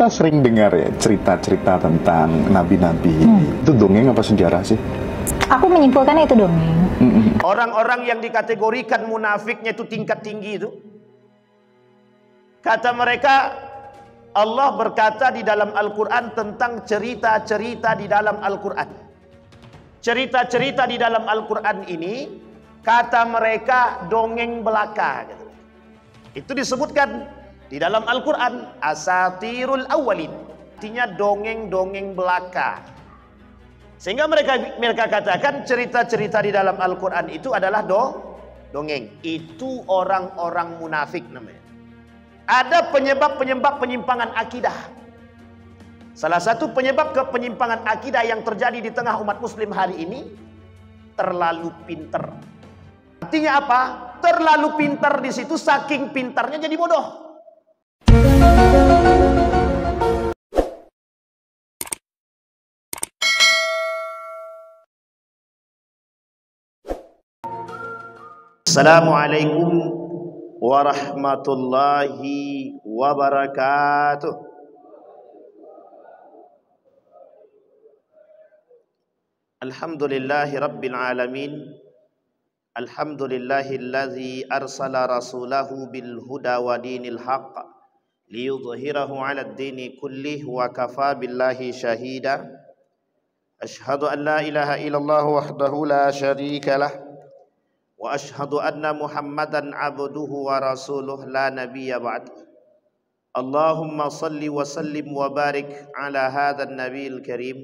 Kita sering dengar ya cerita-cerita tentang nabi-nabi. Itu dongeng apa sejarah sih? Aku menyimpulkan itu dongeng. Orang-orang yang dikategorikan munafiknya itu tingkat tinggi itu, kata mereka, Allah berkata di dalam Al-Quran tentang cerita-cerita di dalam Al-Quran. Cerita-cerita di dalam Al-Quran ini, kata mereka dongeng belaka. Itu disebutkan di dalam Al-Quran, asatirul awwalin, artinya dongeng-dongeng belaka. Sehingga mereka katakan cerita-cerita di dalam Al-Quran itu adalah dongeng. Itu orang-orang munafik namanya. Ada penyebab-penyebab penyimpangan akidah. Salah satu penyebab penyimpangan akidah yang terjadi di tengah umat muslim hari ini, terlalu pinter. Artinya apa? Terlalu pintar di situ, saking pintarnya jadi bodoh. Assalamualaikum warahmatullahi wabarakatuh. Alhamdulillahi rabbil alamin. Alhamdulillahillazi arsala rasulahu bil huda wa dinil haqq liyudhhirahu 'alad dini kullih wa kafa billahi syahida. Asyhadu an la ilaha illallah wahdahu la syarika lah wa asyhadu anna Muhammadan abduhu wa rasuluh la nabiyya ba'd. Allahumma salli wa sallim wa barik ala hadzal nabiyil karim.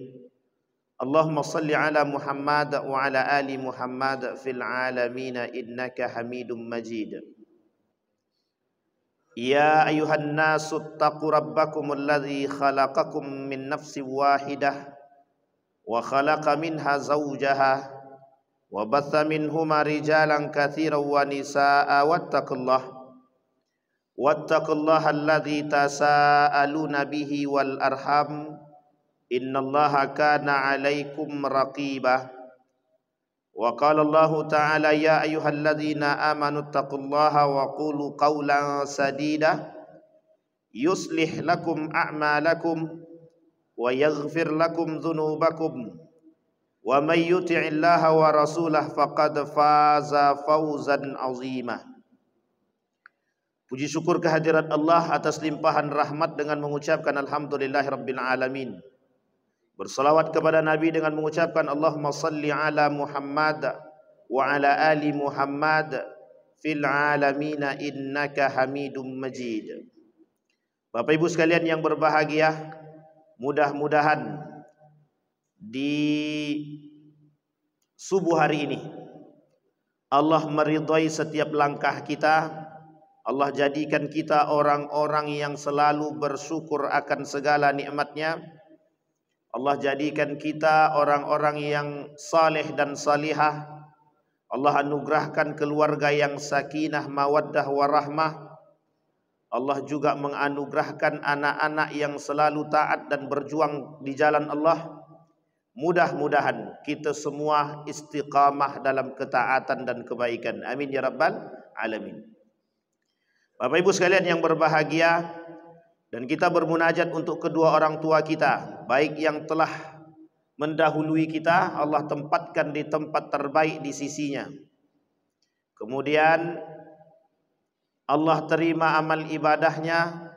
Allahumma salli ala Muhammad wa ala ali Muhammad fil alamin innaka Hamidum Majid. Ya ayuhan nasu taqu rabbakumul ladzi khalaqakum min nafsin wahidah wa khalaqa minha zawjaha wa batha minhuma rijalan katsiran wa nisaa wattaqullaha alladzi tasaaluna bihi wal arham innallaha kana 'alaikum raqiba. Wa qala Allahu ta'ala ya ayyuhalladzina amanu taqullaha wa qulu qawlan sadida yuslih lakum a'malakum wa yaghfir lakum dhunubakum wa may yuti'illaha wa rasulahu faqad faza fawzan 'azima. Puji syukur kehadirat Allah atas limpahan rahmat dengan mengucapkan alhamdulillahirabbil alamin. Bersalawat kepada Nabi dengan mengucapkan Allahumma salli ala Muhammad wa ala ali Muhammad fil alamina innaka Hamidum Majid. Bapak Ibu sekalian yang berbahagia, mudah-mudahan di subuh hari ini Allah meridhai setiap langkah kita. Allah jadikan kita orang-orang yang selalu bersyukur akan segala nikmatnya. Allah jadikan kita orang-orang yang saleh dan salihah. Allah anugerahkan keluarga yang sakinah, mawaddah, warahmah. Allah juga menganugerahkan anak-anak yang selalu taat dan berjuang di jalan Allah. Mudah-mudahan kita semua istiqamah dalam ketaatan dan kebaikan. Amin ya rabbal alamin. Bapak Ibu sekalian yang berbahagia, dan kita bermunajat untuk kedua orang tua kita, baik yang telah mendahului kita, Allah tempatkan di tempat terbaik di sisinya. Kemudian Allah terima amal ibadahnya,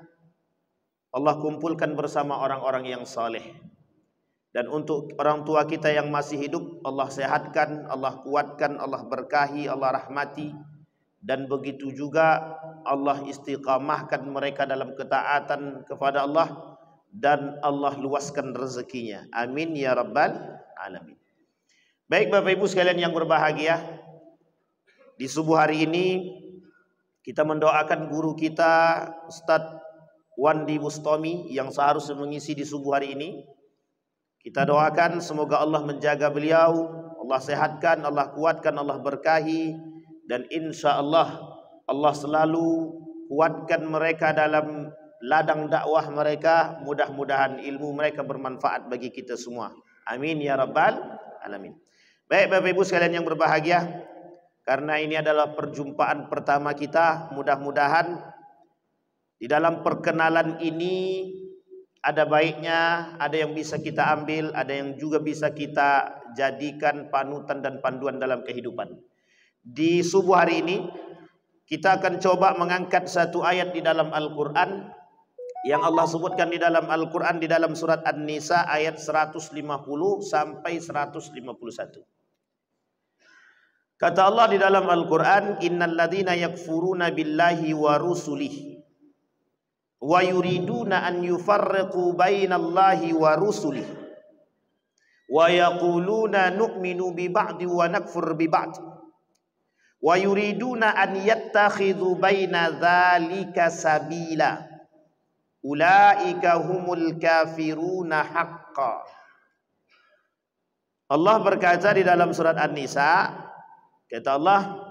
Allah kumpulkan bersama orang-orang yang saleh. Dan untuk orang tua kita yang masih hidup, Allah sehatkan, Allah kuatkan, Allah berkahi, Allah rahmati. Dan begitu juga Allah istiqamahkan mereka dalam ketaatan kepada Allah, dan Allah luaskan rezekinya. Amin ya rabbal alamin. Baik Bapak Ibu sekalian yang berbahagia, di subuh hari ini kita mendoakan guru kita Ustadz Wandi Bustami yang seharusnya mengisi di subuh hari ini. Kita doakan semoga Allah menjaga beliau, Allah sehatkan, Allah kuatkan, Allah berkahi. Dan insya Allah Allah selalu kuatkan mereka dalam ladang dakwah mereka. Mudah-mudahan ilmu mereka bermanfaat bagi kita semua. Amin ya rabbal alamin. Baik Bapak Ibu sekalian yang berbahagia, karena ini adalah perjumpaan pertama kita, mudah-mudahan di dalam perkenalan ini ada baiknya, ada yang bisa kita ambil, ada yang juga bisa kita jadikan panutan dan panduan dalam kehidupan. Di subuh hari ini kita akan coba mengangkat satu ayat di dalam Al-Quran yang Allah sebutkan di dalam Al-Quran di dalam surat An-Nisa ayat 150 sampai 151. Kata Allah di dalam Al-Quran, innal ladzina yakfuruna billahi wa rusulihi wa yuriduna an yufarriqu bainallahi wa rusulihi wa yaquluna nu'minu bi ba'di wa nakfur bi ba'd wa yuriduna an yattakhidhu baina dzalika sabila ulaika humul kafiruna haqqan. Allah berkata di dalam surat An-Nisa, kata Allah,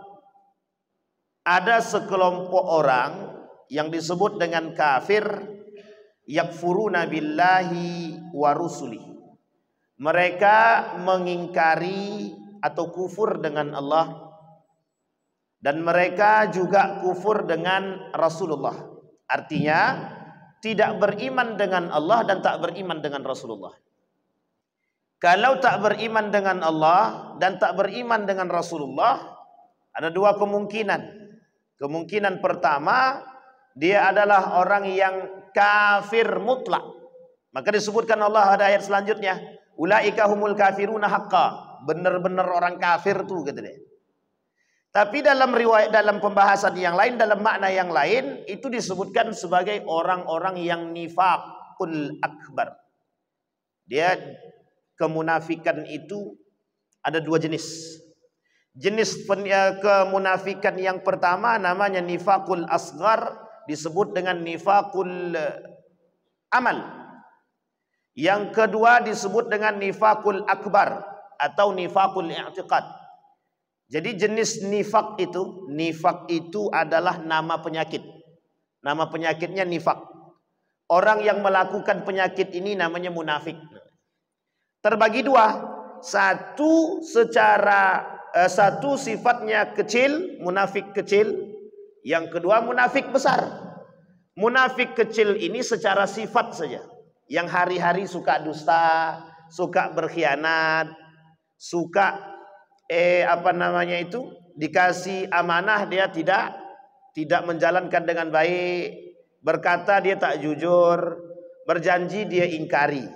ada sekelompok orang yang disebut dengan kafir, yakfuruna billahi wa rusulihi. Mereka mengingkari atau kufur dengan Allah, dan mereka juga kufur dengan Rasulullah. Artinya tidak beriman dengan Allah dan tak beriman dengan Rasulullah. Kalau tak beriman dengan Allah dan tak beriman dengan Rasulullah, ada dua kemungkinan. Kemungkinan pertama, dia adalah orang yang kafir mutlak. Maka disebutkan Allah ada ayat selanjutnya, ulaika humul kafiruna haqqa. Benar-benar orang kafir tuh, kata dia. Tapi dalam riwayat, dalam pembahasan yang lain, dalam makna yang lain, itu disebutkan sebagai orang-orang yang nifaqul akbar. Dia kemunafikan itu ada dua jenis. Jenis kemunafikan yang pertama namanya nifaqul asghar, disebut dengan nifaqul amal. Yang kedua disebut dengan nifaqul akbar atau nifaqul i'tiqad. Jadi jenis nifaq itu adalah nama penyakit. Nama penyakitnya nifaq. Orang yang melakukan penyakit ini namanya munafik. Terbagi dua. Satu sifatnya kecil, munafik kecil. Yang kedua munafik besar. Munafik kecil ini secara sifat saja. Yang hari-hari suka dusta, suka berkhianat, suka dikasih amanah dia tidak menjalankan dengan baik, berkata dia tak jujur, berjanji dia ingkari.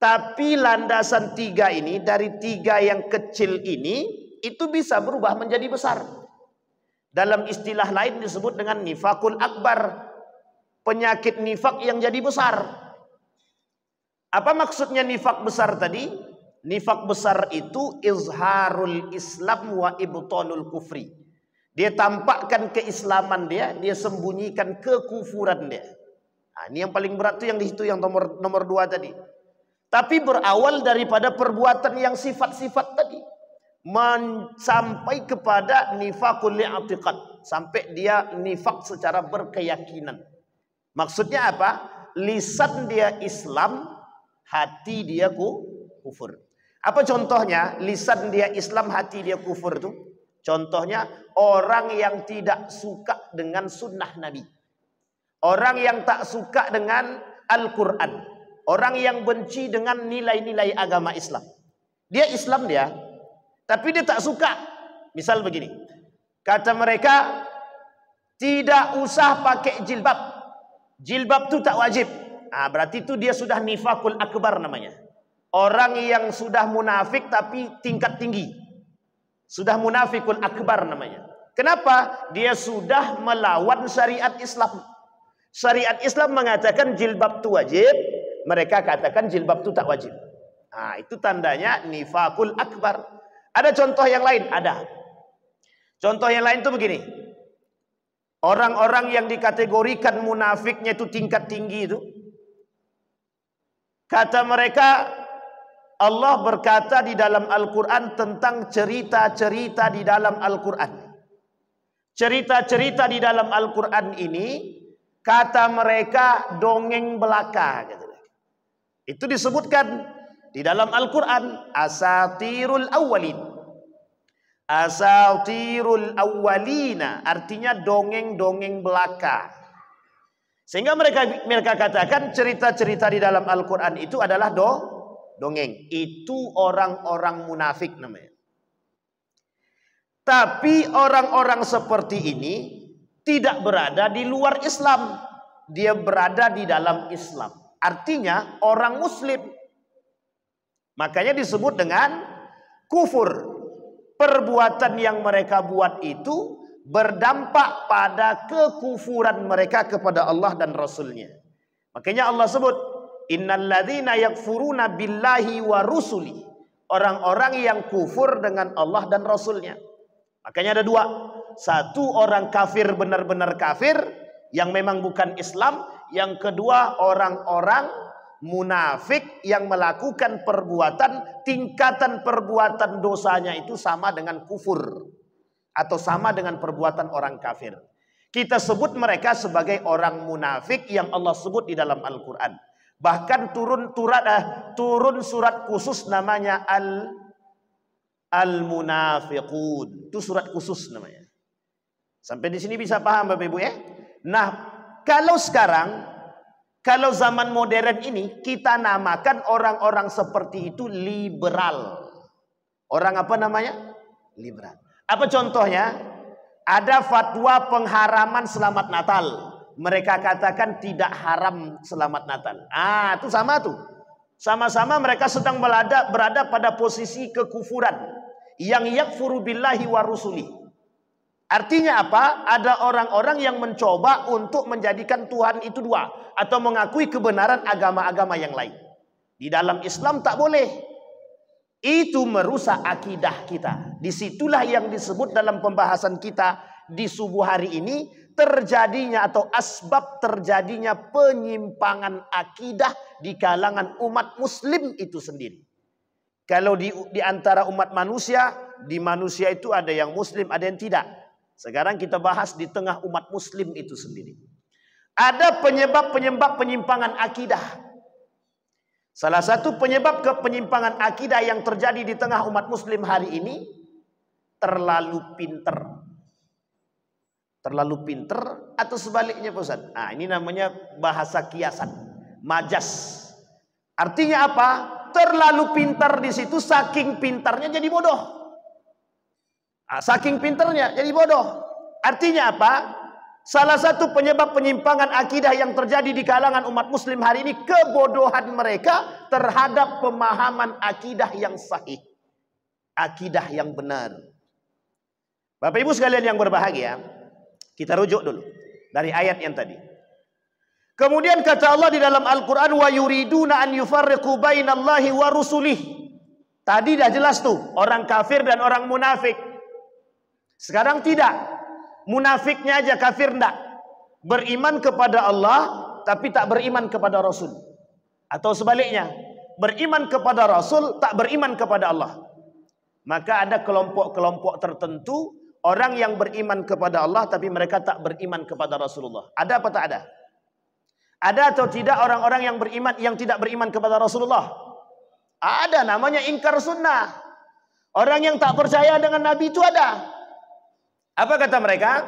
Tapi landasan tiga ini, dari tiga yang kecil ini, itu bisa berubah menjadi besar. Dalam istilah lain disebut dengan nifakul akbar, penyakit nifak yang jadi besar. Apa maksudnya nifak besar tadi? Nifak besar itu izharul Islam wa ibtalul kufri. Dia tampakkan keislaman dia sembunyikan kekufuran dia. Nah, ini yang paling berat tuh yang nomor dua tadi. Tapi berawal daripada perbuatan yang sifat-sifat tadi, sampai kepada nifakul i'tiqad, sampai dia nifak secara berkeyakinan. Maksudnya apa? Lisan dia Islam, hati dia kufur. Apa contohnya? Lisan dia Islam, hati dia kufur tuh. Contohnya orang yang tidak suka dengan sunnah Nabi, orang yang tak suka dengan Al-Quran, orang yang benci dengan nilai-nilai agama Islam. Dia Islam dia, tapi dia tak suka. Misal begini, kata mereka tidak usah pakai jilbab. Jilbab itu tak wajib. Nah, berarti itu dia sudah nifakul akbar namanya. Orang yang sudah munafik tapi tingkat tinggi. Sudah munafikul akbar namanya. Kenapa? Dia sudah melawan syariat Islam. Syariat Islam mengatakan jilbab itu wajib, mereka katakan jilbab itu tak wajib. Nah, itu tandanya nifakul akbar. Ada contoh yang lain? Ada. Contoh yang lain itu begini. Orang-orang yang dikategorikan munafiknya itu tingkat tinggi itu, kata mereka, Allah berkata di dalam Al-Quran tentang cerita-cerita di dalam Al-Quran. Cerita-cerita di dalam Al-Quran ini, kata mereka dongeng belaka. Itu disebutkan di dalam Al-Quran, asatirul awwalin. Asatirul awwalina, artinya dongeng-dongeng belaka. Sehingga mereka katakan cerita-cerita di dalam Al-Quran itu adalah dongeng. Itu orang-orang munafik namanya. Tapi orang-orang seperti ini tidak berada di luar Islam. Dia berada di dalam Islam. Artinya orang Muslim. Makanya disebut dengan kufur. Perbuatan yang mereka buat itu berdampak pada kekufuran mereka kepada Allah dan Rasulnya. Makanya Allah sebut, innal ladzina yakfuruna billahi wa rusuli. Orang-orang yang kufur dengan Allah dan Rasulnya. Makanya ada dua. Satu, orang kafir benar-benar kafir yang memang bukan Islam. Yang kedua, orang-orang munafik yang melakukan perbuatan, tingkatan perbuatan dosanya itu sama dengan kufur atau sama dengan perbuatan orang kafir. Kita sebut mereka sebagai orang munafik yang Allah sebut di dalam Al-Quran. Bahkan turun surat khusus namanya Al-Munafiqun. Itu surat khusus namanya. Sampai di sini bisa paham Bapak Ibu ya? Nah, kalau sekarang, kalau zaman modern ini kita namakan orang-orang seperti itu liberal. Orang apa namanya? Liberal. Apa contohnya? Ada fatwa pengharaman selamat Natal. Mereka katakan tidak haram selamat Natal. Itu sama tuh. Sama-sama mereka sedang berada pada posisi kekufuran. Yang yakfuru billahi wa rusuli. Artinya apa? Ada orang-orang yang mencoba untuk menjadikan Tuhan itu dua. Atau mengakui kebenaran agama-agama yang lain. Di dalam Islam tak boleh. Itu merusak akidah kita. Disitulah yang disebut dalam pembahasan kita di subuh hari ini. Terjadinya atau asbab terjadinya penyimpangan akidah di kalangan umat muslim itu sendiri. Kalau di antara umat manusia, di manusia itu ada yang muslim, ada yang tidak. Sekarang kita bahas di tengah umat muslim itu sendiri. Ada penyebab-penyebab penyimpangan akidah. Salah satu penyebab penyimpangan akidah yang terjadi di tengah umat muslim hari ini, terlalu pinter. Terlalu pinter atau sebaliknya Pak Ustaz? Nah, ini namanya bahasa kiasan, majas. Artinya apa? Terlalu pintar di situ, saking pintarnya jadi bodoh. Saking pintarnya jadi bodoh. Artinya apa? Salah satu penyebab penyimpangan akidah yang terjadi di kalangan umat muslim hari ini, kebodohan mereka terhadap pemahaman akidah yang sahih. Akidah yang benar. Bapak Ibu sekalian yang berbahagia, kita rujuk dulu dari ayat yang tadi. Kemudian kata Allah di dalam Al-Quran, wa yuriduna an yufarriqu bainallahi wa rusulih. Tadi dah jelas tuh, orang kafir dan orang munafik. Sekarang tidak. Munafiknya aja, kafir enggak. Beriman kepada Allah, tapi tak beriman kepada Rasul. Atau sebaliknya, beriman kepada Rasul, tak beriman kepada Allah. Maka ada kelompok-kelompok tertentu, orang yang beriman kepada Allah, tapi mereka tak beriman kepada Rasulullah. Ada apa tak ada? Ada atau tidak orang-orang yang beriman, yang tidak beriman kepada Rasulullah? Ada, namanya ingkar sunnah. Orang yang tak percaya dengan Nabi itu ada. Apa kata mereka?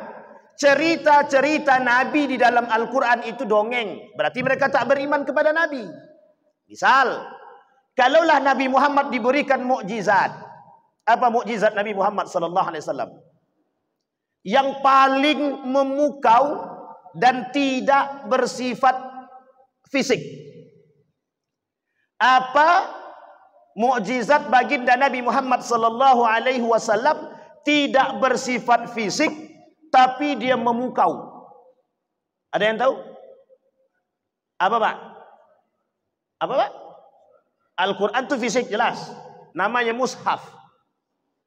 Cerita-cerita Nabi di dalam Al-Quran itu dongeng. Berarti mereka tak beriman kepada Nabi. Misal, kalaulah Nabi Muhammad diberikan mukjizat. Apa mukjizat Nabi Muhammad SAW? Yang paling memukau dan tidak bersifat fisik. Apa mukjizat baginda Nabi Muhammad SAW? Tidak bersifat fisik, tapi dia memukau. Ada yang tahu? Apa Pak? Apa Pak? Al-Quran itu fisik jelas. Namanya mushaf.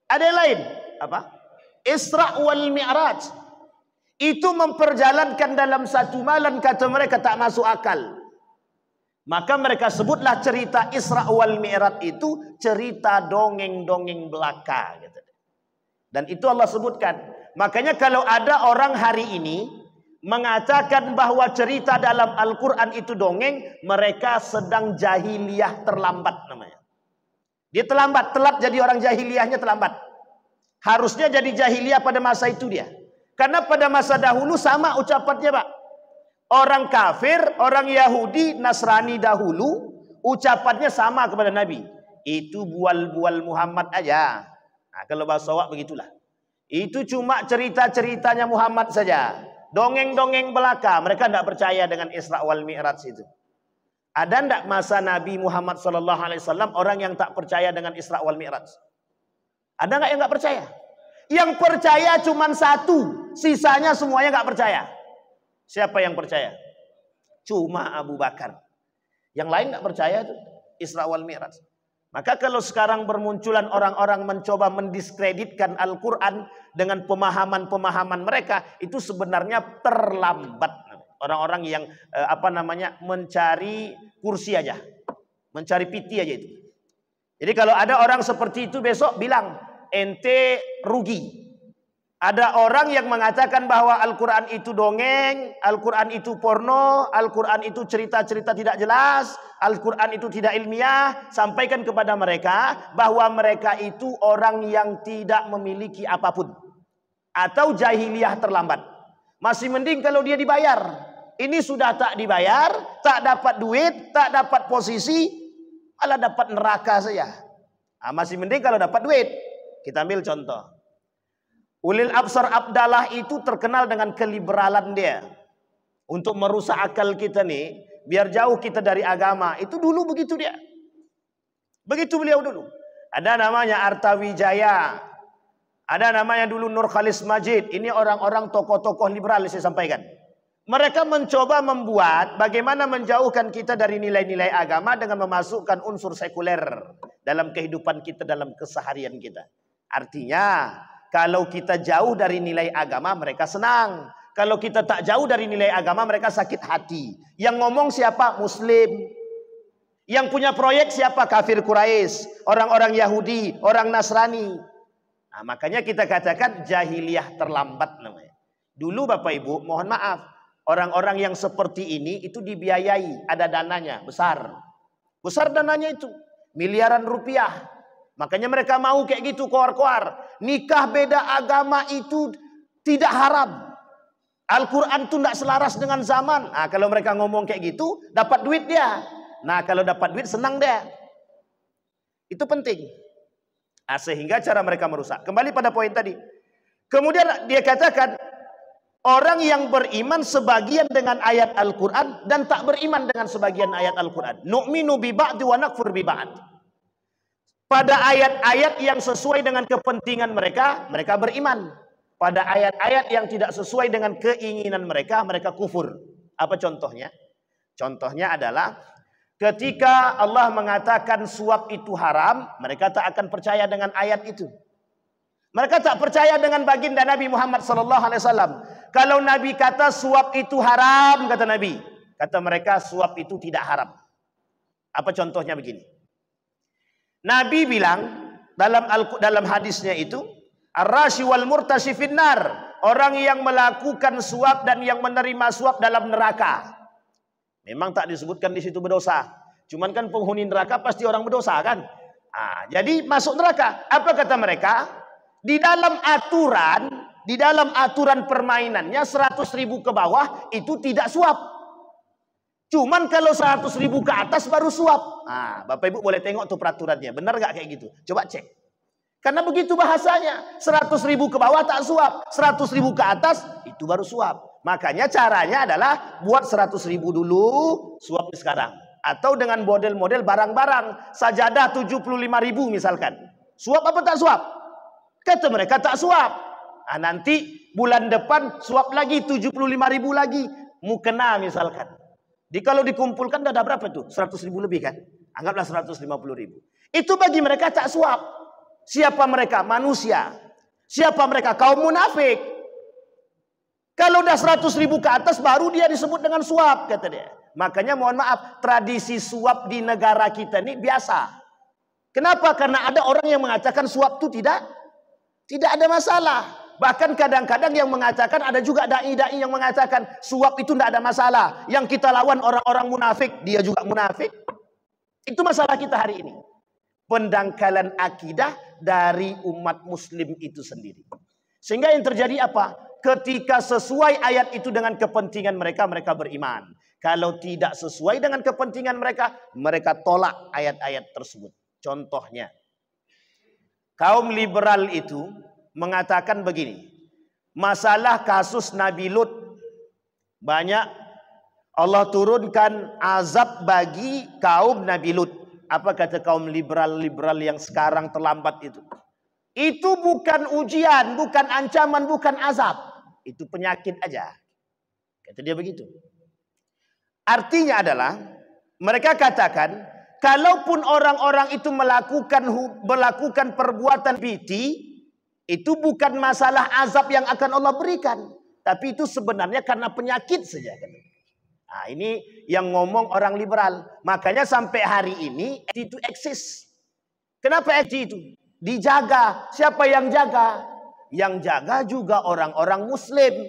Ada yang lain? Apa? Isra wal Mi'raj. Itu memperjalankan dalam satu malam, kata mereka tak masuk akal. Maka mereka sebutlah cerita Isra wal Mi'raj itu cerita dongeng-dongeng belaka. Dan itu Allah sebutkan. Makanya kalau ada orang hari ini mengatakan bahwa cerita dalam Al-Quran itu dongeng, mereka sedang jahiliyah terlambat namanya. Dia terlambat, telat jadi orang jahiliyahnya terlambat. Harusnya jadi jahiliyah pada masa itu dia. Karena pada masa dahulu sama ucapannya Pak. Orang kafir, orang Yahudi, Nasrani dahulu, ucapannya sama kepada Nabi. Itu bual-bual Muhammad aja. Nah, kalau bahasa awak begitulah. Itu cuma cerita-ceritanya Muhammad saja. Dongeng-dongeng belaka. Mereka tidak percaya dengan Isra wal Mi'raj itu. Ada tidak masa Nabi Muhammad SAW orang yang tak percaya dengan Isra wal Mi'raj? Ada nggak yang nggak percaya? Yang percaya cuma satu, sisanya semuanya nggak percaya. Siapa yang percaya? Cuma Abu Bakar. Yang lain nggak percaya tuh Isra wal Mi'raj. Maka kalau sekarang bermunculan orang-orang mencoba mendiskreditkan Al-Quran dengan pemahaman-pemahaman mereka, itu sebenarnya terlambat. Orang-orang yang mencari kursi aja, mencari piti aja itu. Jadi kalau ada orang seperti itu besok bilang ente rugi. Ada orang yang mengatakan bahwa Al-Quran itu dongeng, Al-Quran itu porno, Al-Quran itu cerita-cerita tidak jelas, Al-Quran itu tidak ilmiah. Sampaikan kepada mereka bahwa mereka itu orang yang tidak memiliki apapun. Atau jahiliyah terlambat. Masih mending kalau dia dibayar. Ini sudah tak dibayar, tak dapat duit, tak dapat posisi, malah dapat neraka saja. Nah, masih mending kalau dapat duit. Kita ambil contoh. Ulil Absar Abdallah itu terkenal dengan keliberalan dia. Untuk merusak akal kita nih, biar jauh kita dari agama. Itu dulu begitu dia. Begitu beliau dulu. Ada namanya Artawijaya. Ada namanya dulu Nur Khalis Majid. Ini orang-orang tokoh-tokoh liberal saya sampaikan. Mereka mencoba membuat bagaimana menjauhkan kita dari nilai-nilai agama dengan memasukkan unsur sekuler dalam kehidupan kita, dalam keseharian kita. Artinya, kalau kita jauh dari nilai agama, mereka senang. Kalau kita tak jauh dari nilai agama, mereka sakit hati. Yang ngomong siapa? Muslim. Yang punya proyek siapa? Kafir Quraisy, orang-orang Yahudi, orang Nasrani. Nah, makanya kita katakan jahiliyah terlambat namanya. Dulu Bapak Ibu, mohon maaf, orang-orang yang seperti ini itu dibiayai, ada dananya, besar. Besar dananya itu, miliaran rupiah. Makanya mereka mau kayak gitu, koar-koar. Nikah beda agama itu tidak haram. Al-Quran itu tidak selaras dengan zaman. Nah, kalau mereka ngomong kayak gitu, dapat duit dia. Nah, kalau dapat duit senang dia. Itu penting. Nah, sehingga cara mereka merusak. Kembali pada poin tadi. Kemudian dia katakan, orang yang beriman sebagian dengan ayat Al-Quran dan tak beriman dengan sebagian ayat Al-Quran. Nu'minu bi ba'di wa nakfur bi ba'd. Pada ayat-ayat yang sesuai dengan kepentingan mereka, mereka beriman. Pada ayat-ayat yang tidak sesuai dengan keinginan mereka, mereka kufur. Apa contohnya? Contohnya adalah ketika Allah mengatakan suap itu haram, mereka tak akan percaya dengan ayat itu. Mereka tak percaya dengan baginda Nabi Muhammad SAW. Kalau Nabi kata suap itu haram, kata Nabi, kata mereka suap itu tidak haram. Apa contohnya begini? Nabi bilang dalam hadisnya itu, ar-rashi wal murtashi finnar, orang yang melakukan suap dan yang menerima suap dalam neraka. Memang tak disebutkan di situ berdosa. Cuman kan penghuni neraka pasti orang berdosa kan? Jadi masuk neraka. Apa kata mereka? Di dalam aturan permainannya 100.000 ke bawah itu tidak suap. Cuman kalau 100.000 ke atas baru suap. Bapak Ibu boleh tengok tuh peraturannya. Benar nggak kayak gitu? Coba cek. Karena begitu bahasanya. 100.000 ke bawah tak suap. 100.000 ke atas itu baru suap. Makanya caranya adalah buat 100.000 dulu, suap sekarang. Atau dengan model-model barang-barang. Sajadah 75.000 misalkan. Suap apa tak suap? Kata mereka tak suap. Nanti bulan depan suap lagi 75.000 lagi. Mukena misalkan. Kalau dikumpulkan ada berapa tuh? 100.000 lebih kan? Anggaplah 150.000. Itu bagi mereka tak suap. Siapa mereka? Manusia. Siapa mereka? Kaum munafik. Kalau udah 100.000 ke atas baru dia disebut dengan suap, kata dia. Makanya mohon maaf, tradisi suap di negara kita ini biasa. Kenapa? Karena ada orang yang mengatakan suap itu tidak ada masalah. Bahkan kadang-kadang yang mengatakan, ada juga dai-dai yang mengatakan suap itu tidak ada masalah. Yang kita lawan orang-orang munafik, dia juga munafik. Itu masalah kita hari ini. Pendangkalan akidah dari umat muslim itu sendiri. Sehingga yang terjadi apa? ketika sesuai ayat itu dengan kepentingan mereka, mereka beriman. Kalau tidak sesuai dengan kepentingan mereka, mereka tolak ayat-ayat tersebut. Contohnya, kaum liberal itu mengatakan begini, masalah kasus Nabi Lut, banyak Allah turunkan azab bagi kaum Nabi Lut. Apa kata kaum liberal-liberal yang sekarang terlambat itu? Itu bukan ujian, bukan ancaman, bukan azab. Itu penyakit aja. Kata dia begitu. Artinya adalah, mereka katakan, kalaupun orang-orang itu melakukan perbuatan piti, itu bukan masalah azab yang akan Allah berikan. Tapi itu sebenarnya karena penyakit saja. Nah, ini yang ngomong orang liberal. Makanya sampai hari ini itu eksis. Kenapa itu? Dijaga. Siapa yang jaga? Yang jaga juga orang-orang Muslim.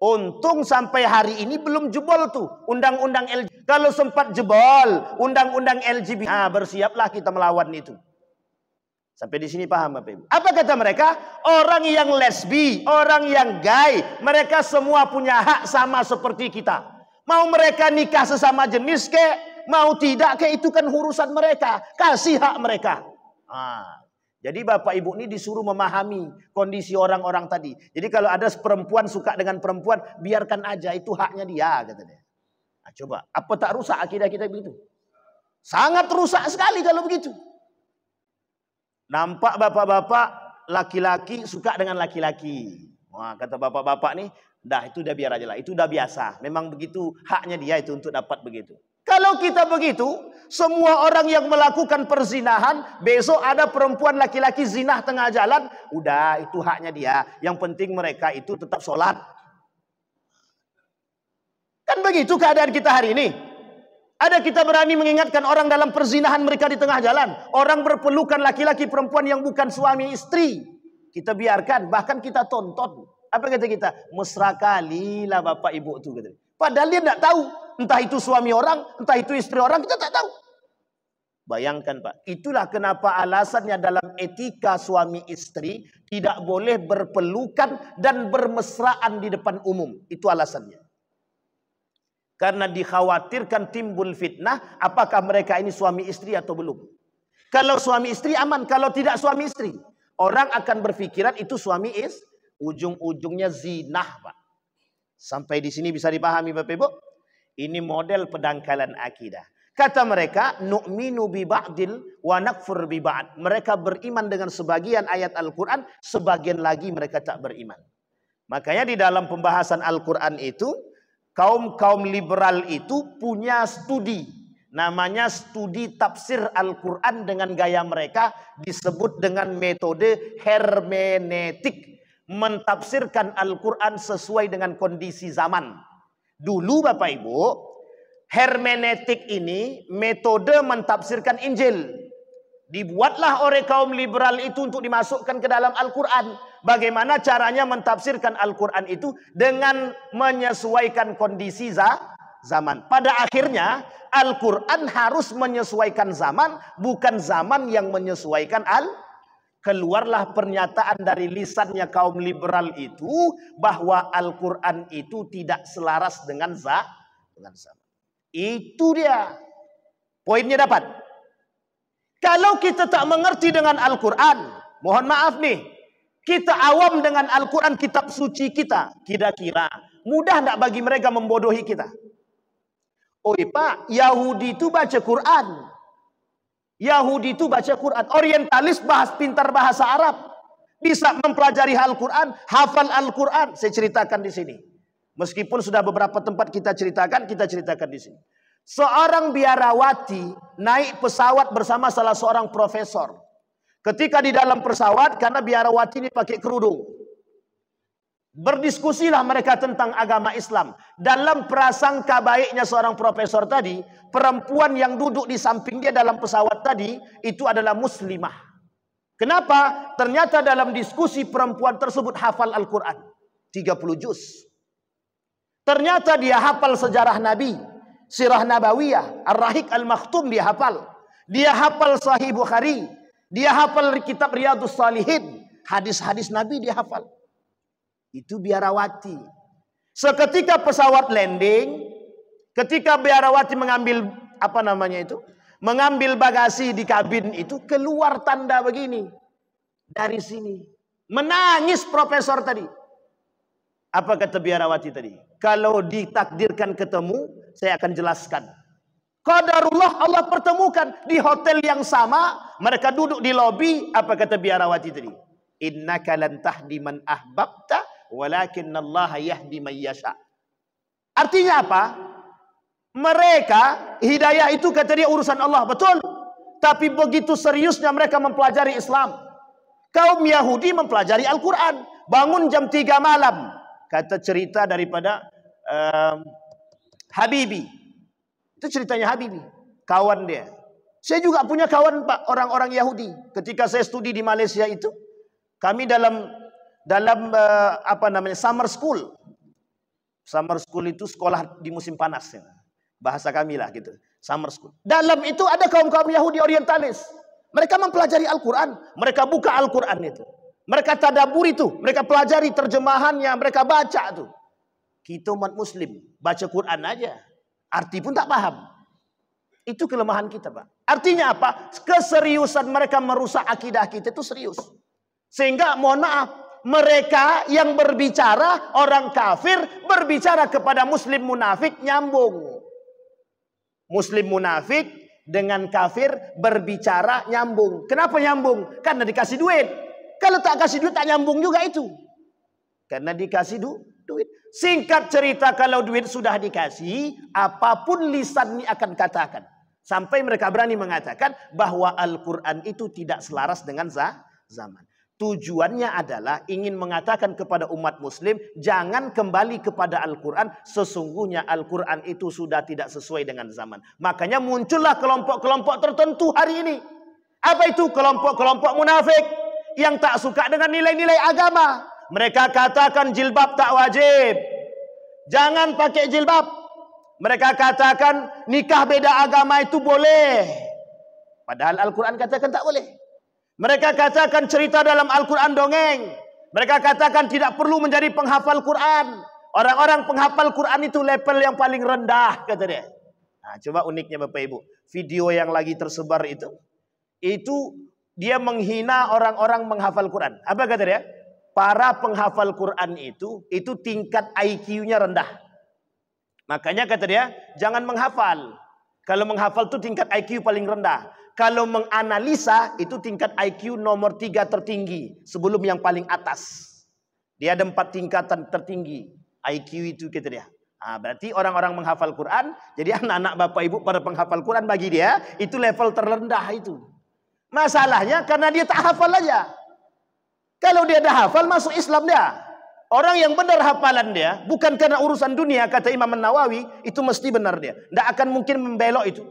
Untung sampai hari ini belum jebol tuh undang-undang LGBT. Kalau sempat jebol undang-undang LGBT, nah bersiaplah kita melawan itu. Sampai di sini paham Bapak Ibu? Apa kata mereka? Orang yang lesbi, orang yang gay, mereka semua punya hak sama seperti kita. Mau mereka nikah sesama jenis kek, mau tidak kek, itu kan urusan mereka. Kasih hak mereka. Jadi Bapak Ibu ini disuruh memahami kondisi orang-orang tadi. Jadi kalau ada perempuan suka dengan perempuan, biarkan aja, itu haknya dia, kata dia. Nah, coba, apa tak rusak akidah kita begitu? Sangat rusak sekali kalau begitu. Nampak bapak-bapak laki-laki suka dengan laki-laki. Wah, kata bapak-bapak nih, dah itu udah biar aja lah, itu udah biasa. Memang begitu haknya dia itu untuk dapat begitu. Kalau kita begitu, semua orang yang melakukan perzinahan, besok ada perempuan laki-laki zinah tengah jalan, udah itu haknya dia. Yang penting mereka itu tetap sholat. Kan begitu keadaan kita hari ini. Ada kita berani mengingatkan orang dalam perzinahan mereka di tengah jalan. Orang berpelukan laki-laki perempuan yang bukan suami istri. Kita biarkan, bahkan kita tonton. Apa kata kita? Mesra kali lah bapak ibu itu. Padahal dia tidak tahu. Entah itu suami orang, entah itu istri orang, kita tak tahu. Bayangkan Pak, itulah kenapa alasannya dalam etika suami istri tidak boleh berpelukan dan bermesraan di depan umum. Itu alasannya. Karena dikhawatirkan timbul fitnah, apakah mereka ini suami istri atau belum. Kalau suami istri aman, kalau tidak suami istri, orang akan berpikiran itu suami istri. Ujung-ujungnya zinah Pak. Sampai di sini bisa dipahami Bapak Ibu? Ini model pendangkalan akidah. Kata mereka, nu'minu bi ba'dil wa nakfur bi ba'd. Mereka beriman dengan sebagian ayat Al-Quran, sebagian lagi mereka tak beriman. Makanya di dalam pembahasan Al-Quran itu, kaum liberal itu punya studi. Namanya studi tafsir Al-Quran dengan gaya mereka, disebut dengan metode hermeneutik. Mentafsirkan Al-Quran sesuai dengan kondisi zaman. Dulu Bapak Ibu, hermeneutik ini metode mentafsirkan Injil. Dibuatlah oleh kaum liberal itu untuk dimasukkan ke dalam Al-Quran. Bagaimana caranya mentafsirkan Al-Quran itu dengan menyesuaikan kondisi zaman. Pada akhirnya Al-Quran harus menyesuaikan zaman, bukan zaman yang menyesuaikan Keluarlah pernyataan dari lisannya kaum liberal itu bahwa Al-Quran itu tidak selaras dengan zaman. Itu dia. Poinnya dapat. Kalau kita tak mengerti dengan Al-Quran, mohon maaf nih, kita awam dengan Al-Quran, kitab suci kita, kira-kira mudah tak bagi mereka membodohi kita? Oh Pak, Yahudi itu baca Quran. Yahudi itu baca Quran. Orientalis pintar bahasa Arab. Bisa mempelajari Al-Quran, hafal Al-Quran. Saya ceritakan di sini. Meskipun sudah beberapa tempat kita ceritakan di sini. Seorang biarawati naik pesawat bersama salah seorang profesor. Ketika di dalam pesawat, karena biarawati ini pakai kerudung, berdiskusilah mereka tentang agama Islam. Dalam prasangka baiknya seorang profesor tadi, perempuan yang duduk di samping dia dalam pesawat tadi, itu adalah muslimah. Kenapa? Ternyata dalam diskusi perempuan tersebut hafal Al-Quran. 30 juz. Ternyata dia hafal sejarah Nabi. Sirah Nabawiyah. Ar-Rahiq Al-Makhtum dia hafal. Dia hafal Sahih Bukhari. Dia hafal kitab Riyadus Salihin. Hadis-hadis Nabi dia hafal. Itu biarawati. Seketika pesawat landing, ketika biarawati mengambil mengambil bagasi di kabin itu, keluar tanda begini dari sini. Menangis profesor tadi. Apa kata biarawati tadi? Kalau ditakdirkan ketemu, saya akan jelaskan. Qadarullah, Allah pertemukan di hotel yang sama, mereka duduk di lobi. Apa kata biarawati tadi? Innaka lan tahdi man ahbabta walakinnallaha yahdi man yasha. Artinya apa? Mereka hidayah itu kata dia urusan Allah, betul. Tapi begitu seriusnya mereka mempelajari Islam. Kaum Yahudi mempelajari Al-Quran. Bangun jam 3 malam. Kata cerita daripada Habibi. Itu ceritanya Habibi, kawan dia. Saya juga punya kawan Pak, orang-orang Yahudi. Ketika saya studi di Malaysia itu, kami dalam summer school. Summer school itu sekolah di musim panas. Bahasa kami lah gitu. Summer school. Dalam itu ada kaum-kaum Yahudi orientalis. Mereka mempelajari Al-Quran. Mereka buka Al-Quran itu. Mereka tadabur itu. Mereka pelajari terjemahannya. Mereka baca tuh. Kita umat Muslim baca Quran aja, arti pun tak paham. Itu kelemahan kita, Pak. Artinya apa? Keseriusan mereka merusak akidah kita itu serius. Sehingga mohon maaf, mereka yang berbicara, orang kafir berbicara kepada Muslim munafik nyambung. Muslim munafik dengan kafir berbicara nyambung. Kenapa nyambung? Karena dikasih duit. Kalau tak kasih duit tak nyambung juga itu. Karena dikasih duit. Singkat cerita, kalau duit sudah dikasih, apapun lisan ini akan katakan. Sampai mereka berani mengatakan bahwa Al-Quran itu tidak selaras dengan zaman. Tujuannya adalah ingin mengatakan kepada umat Muslim, jangan kembali kepada Al-Quran. Sesungguhnya Al-Quran itu sudah tidak sesuai dengan zaman. Makanya muncullah kelompok-kelompok tertentu hari ini. Apa itu? Kelompok-kelompok munafik yang tak suka dengan nilai-nilai agama. Mereka katakan jilbab tak wajib. Jangan pakai jilbab. Mereka katakan nikah beda agama itu boleh. Padahal Al-Quran katakan tak boleh. Mereka katakan cerita dalam Al-Quran dongeng. Mereka katakan tidak perlu menjadi penghafal Quran. Orang-orang penghafal Quran itu level yang paling rendah, kata dia. Nah, coba uniknya Bapak Ibu. Video yang lagi tersebar itu dia menghina orang-orang menghafal Quran. Apa kata dia? Para penghafal Quran itu tingkat IQ-nya rendah. Makanya kata dia, jangan menghafal. Kalau menghafal itu tingkat IQ paling rendah. Kalau menganalisa itu tingkat IQ nomor 3 tertinggi sebelum yang paling atas. Dia ada 4 tingkatan tertinggi IQ itu, kata dia. Nah, berarti orang-orang menghafal Quran, jadi anak-anak Bapak Ibu para penghafal Quran bagi dia itu level terendah itu. Masalahnya karena dia tak hafal aja. Kalau dia dah hafal, masuk Islam dia. Orang yang benar hafalan dia, bukan karena urusan dunia, kata Imam Nawawi, itu mesti benar dia. Tidak akan mungkin membelok itu.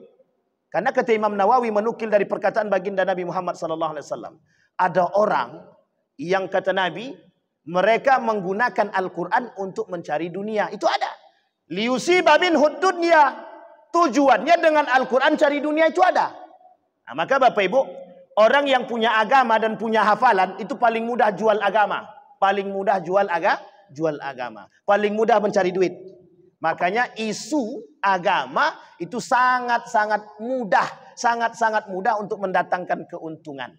Karena kata Imam Nawawi menukil dari perkataan baginda Nabi Muhammad SAW. Ada orang yang kata Nabi, mereka menggunakan Al-Quran untuk mencari dunia. Itu ada. Liyusiba minhud dunya. Tujuannya dengan Al-Quran cari dunia itu ada. Nah, maka Bapak Ibu, orang yang punya agama dan punya hafalan itu paling mudah jual agama. Paling mudah jual agama. Paling mudah mencari duit. Makanya isu agama itu sangat-sangat mudah untuk mendatangkan keuntungan.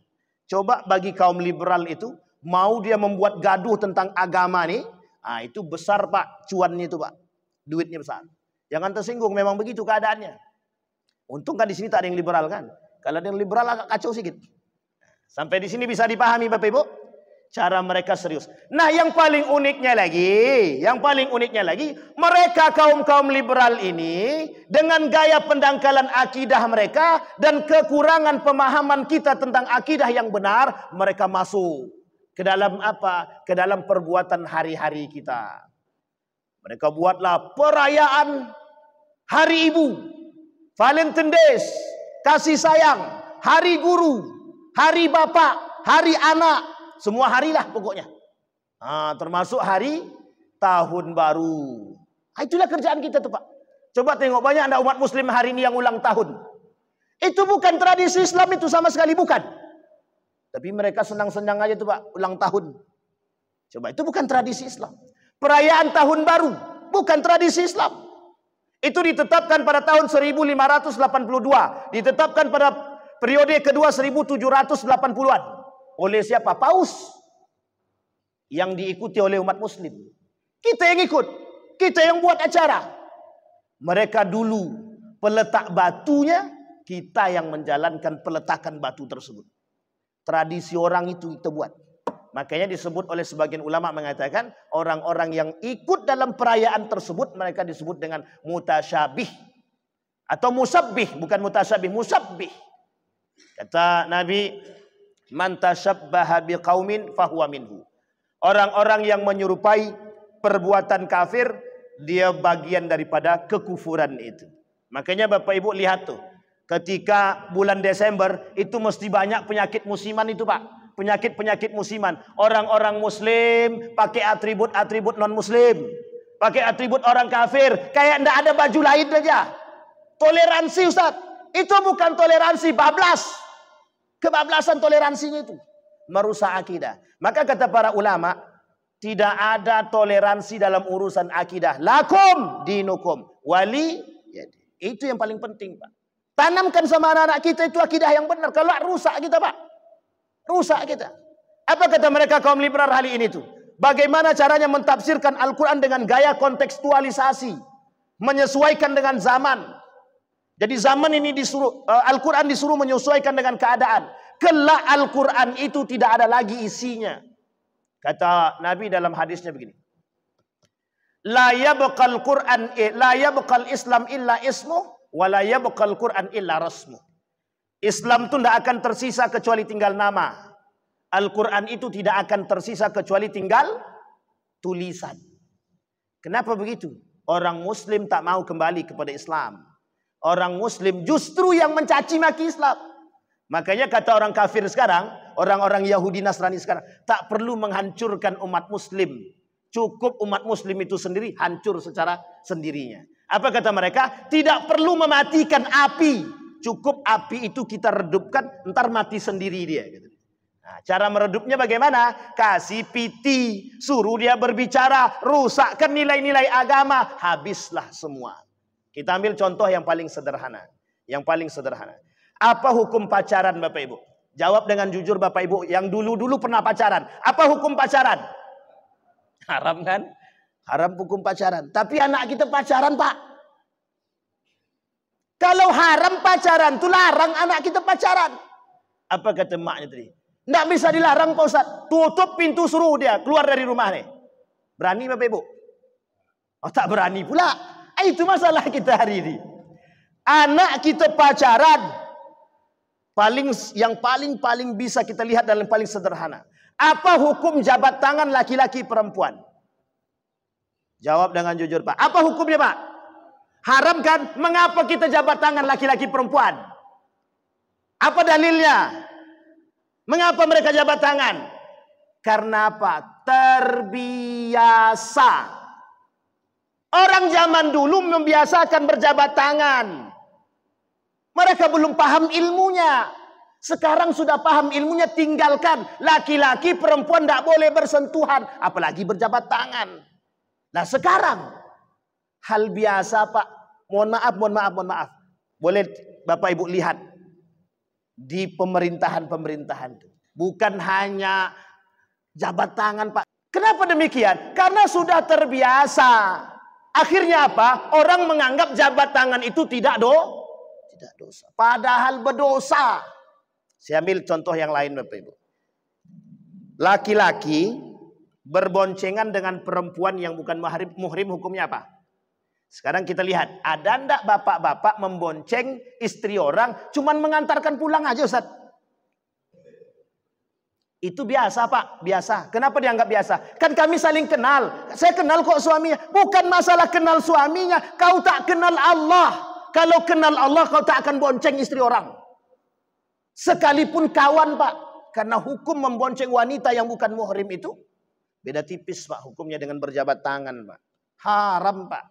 Coba bagi kaum liberal itu, mau dia membuat gaduh tentang agama nih, itu besar Pak, cuannya itu Pak. Duitnya besar. Jangan tersinggung, memang begitu keadaannya. Untung kan di sini tak ada yang liberal kan. Kalau ada yang liberal agak kacau sedikit. Sampai di sini bisa dipahami Bapak Ibu? Cara mereka serius. Nah, yang paling uniknya lagi, mereka kaum-kaum liberal ini dengan gaya pendangkalan akidah mereka dan kekurangan pemahaman kita tentang akidah yang benar, mereka masuk ke dalam apa? Ke dalam perbuatan hari-hari kita. Mereka buatlah perayaan Hari Ibu, Valentine Days, kasih sayang, Hari Guru, Hari Bapak, Hari Anak. Semua harilah pokoknya. Termasuk hari tahun baru. Itulah kerjaan kita tuh Pak. Coba tengok, banyak ada umat muslim hari ini yang ulang tahun. Itu bukan tradisi Islam, itu sama sekali bukan. Tapi mereka senang-senang aja tuh Pak, ulang tahun. Coba, itu bukan tradisi Islam. Perayaan tahun baru bukan tradisi Islam. Itu ditetapkan pada tahun 1582, ditetapkan pada periode kedua 1780-an oleh siapa? Paus, yang diikuti oleh umat muslim. Kita yang ikut, kita yang buat acara. Mereka dulu peletak batunya, kita yang menjalankan peletakan batu tersebut. Tradisi orang itu kita buat. Makanya disebut oleh sebagian ulama mengatakan orang-orang yang ikut dalam perayaan tersebut mereka disebut dengan mutasyabih atau musabbih, bukan mutasyabih, musabbih. Kata Nabi, man tasyabbaha biqaumin fahuwa minhu. Orang-orang yang menyerupai perbuatan kafir, dia bagian daripada kekufuran itu. Makanya Bapak Ibu lihat tuh, ketika bulan Desember itu mesti banyak penyakit musiman itu, Pak. Penyakit-penyakit musiman. Orang-orang muslim pakai atribut-atribut non-muslim, pakai atribut orang kafir, kayak ndak ada baju lain aja. Toleransi, Ustaz. Itu bukan toleransi, bablas. Kebablasan toleransinya itu merusak akidah. Maka kata para ulama, tidak ada toleransi dalam urusan akidah. Lakum dinukum wali. Itu yang paling penting, Pak. Tanamkan sama anak-anak kita itu akidah yang benar. Kalau rusak kita, Pak, rusak kita. Apa kata mereka kaum liberal hari ini tuh? Bagaimana caranya mentafsirkan Al-Quran dengan gaya kontekstualisasi, menyesuaikan dengan zaman. Jadi zaman ini disuruh, Al-Quran disuruh menyesuaikan dengan keadaan. Kelak Al-Quran itu tidak ada lagi isinya. Kata Nabi dalam hadisnya begini, la yabqal Qur'an, la yabqal Islam illa ismu, wa la yabqal Qur'an illa rasmu. Islam itu tidak akan tersisa kecuali tinggal nama. Al-Quran itu tidak akan tersisa kecuali tinggal tulisan. Kenapa begitu? Orang Muslim tak mau kembali kepada Islam. Orang Muslim justru yang mencaci maki Islam. Makanya kata orang kafir sekarang, orang-orang Yahudi Nasrani sekarang, tak perlu menghancurkan umat Muslim. Cukup umat Muslim itu sendiri hancur secara sendirinya. Apa kata mereka? Tidak perlu mematikan api. Cukup api itu kita redupkan, ntar mati sendiri dia. Nah, cara meredupnya bagaimana? Kasih piti, suruh dia berbicara, rusakkan nilai-nilai agama, habislah semua. Kita ambil contoh yang paling sederhana. Yang paling sederhana. Apa hukum pacaran, Bapak Ibu? Jawab dengan jujur, Bapak Ibu, yang dulu-dulu pernah pacaran. Apa hukum pacaran? Haram kan? Haram hukum pacaran. Tapi anak kita pacaran, Pak. Kalau haram pacaran, itu larang anak kita pacaran. Apa kata maknya tadi? Tidak bisa dilarang, Pak Ustaz. Tutup pintu, suruh dia keluar dari rumah nih. Berani Bapak Ibu? Oh, tak berani pula. Itu masalah kita hari ini. Anak kita pacaran. Yang paling bisa kita lihat dalam paling sederhana. Apa hukum jabat tangan laki-laki perempuan? Jawab dengan jujur, Pak. Apa hukumnya, Pak? Haram kan? Mengapa kita jabat tangan laki-laki perempuan? Apa dalilnya? Mengapa mereka jabat tangan? Karena apa? Terbiasa. Orang zaman dulu membiasakan berjabat tangan. Mereka belum paham ilmunya. Sekarang sudah paham ilmunya, tinggalkan. Laki-laki perempuan tidak boleh bersentuhan, apalagi berjabat tangan. Nah sekarang hal biasa, Pak. Mohon maaf. Boleh Bapak Ibu lihat di pemerintahan-pemerintahan itu. Bukan hanya jabat tangan, Pak. Kenapa demikian? Karena sudah terbiasa. Akhirnya apa? Orang menganggap jabat tangan itu tidak dosa. Padahal berdosa. Saya ambil contoh yang lain, Bapak Ibu. Laki-laki berboncengan dengan perempuan yang bukan muhrim, hukumnya apa? Sekarang kita lihat, ada ndak bapak-bapak membonceng istri orang, cuman mengantarkan pulang aja, Ustaz? Itu biasa, Pak, biasa. Kenapa dianggap biasa? Kan kami saling kenal. Saya kenal kok suaminya. Bukan masalah kenal suaminya, kau tak kenal Allah. Kalau kenal Allah, kau tak akan bonceng istri orang. Sekalipun kawan, Pak. Karena hukum membonceng wanita yang bukan muhrim itu beda tipis, Pak, hukumnya dengan berjabat tangan, Pak. Haram, Pak.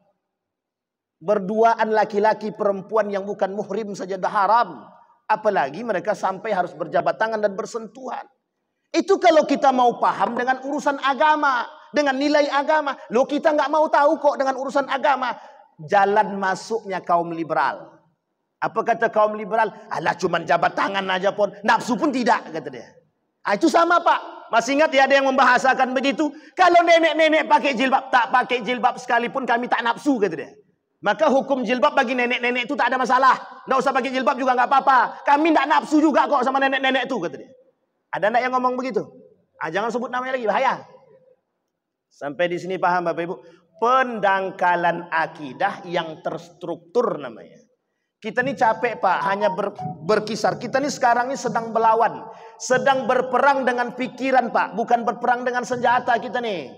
Berduaan laki-laki perempuan yang bukan muhrim saja dah haram. Apalagi mereka sampai harus berjabat tangan dan bersentuhan. Itu kalau kita mau paham dengan urusan agama, dengan nilai agama. Loh, kita nggak mau tahu kok dengan urusan agama. Jalan masuknya kaum liberal. Apa kata kaum liberal? Alah, cuman jabat tangan aja pun, nafsu pun tidak, kata dia. Itu sama Pak. Masih ingat ya ada yang membahasakan begitu? Kalau nenek-nenek pakai jilbab, tak pakai jilbab sekalipun kami tak nafsu, kata dia. Maka hukum jilbab bagi nenek-nenek itu tak ada masalah. Nggak usah pakai jilbab juga nggak apa-apa. Kami nggak nafsu juga kok sama nenek-nenek itu, kata dia. Ada enggak yang ngomong begitu? Jangan sebut namanya lagi, bahaya. Sampai di sini paham Bapak Ibu? Pendangkalan akidah yang terstruktur namanya. Kita ini capek Pak, hanya berkisar. Kita ini sekarang ini sedang melawan. Sedang berperang dengan pikiran Pak. Bukan berperang dengan senjata kita nih.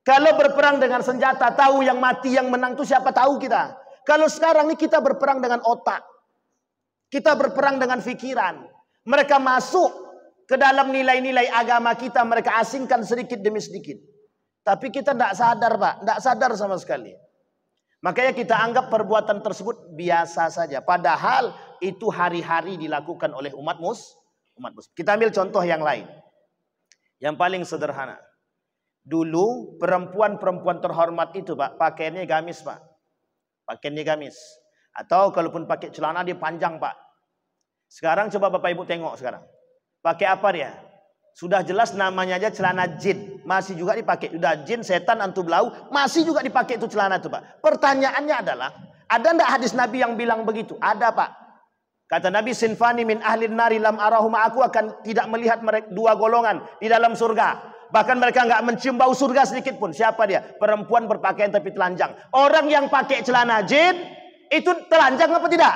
Kalau berperang dengan senjata, tahu yang mati yang menang itu siapa, tahu kita. Kalau sekarang ini kita berperang dengan otak. Kita berperang dengan pikiran. Mereka masuk ke dalam nilai-nilai agama kita, mereka asingkan sedikit demi sedikit. Tapi kita tidak sadar Pak, tidak sadar sama sekali. Makanya kita anggap perbuatan tersebut biasa saja. Padahal itu hari-hari dilakukan oleh umat muslim. Kita ambil contoh yang lain. Yang paling sederhana. Dulu perempuan-perempuan terhormat itu Pak, pakaiannya gamis Pak. Pakaiannya gamis. Atau kalaupun pakai celana dia panjang Pak. Sekarang coba Bapak Ibu tengok sekarang. Pakai apa dia? Sudah jelas namanya aja celana jin. Masih juga dipakai. Sudah jin, setan, antu belau. Masih juga dipakai itu celana itu Pak. Pertanyaannya adalah, ada enggak hadis Nabi yang bilang begitu? Ada Pak. Kata Nabi, sinfani min ahlin nari lam arahuma, aku akan tidak melihat mereka, dua golongan di dalam surga. Bahkan mereka enggak mencium bau surga sedikit pun. Siapa dia? Perempuan berpakaian tapi telanjang. Orang yang pakai celana jin, itu telanjang apa tidak?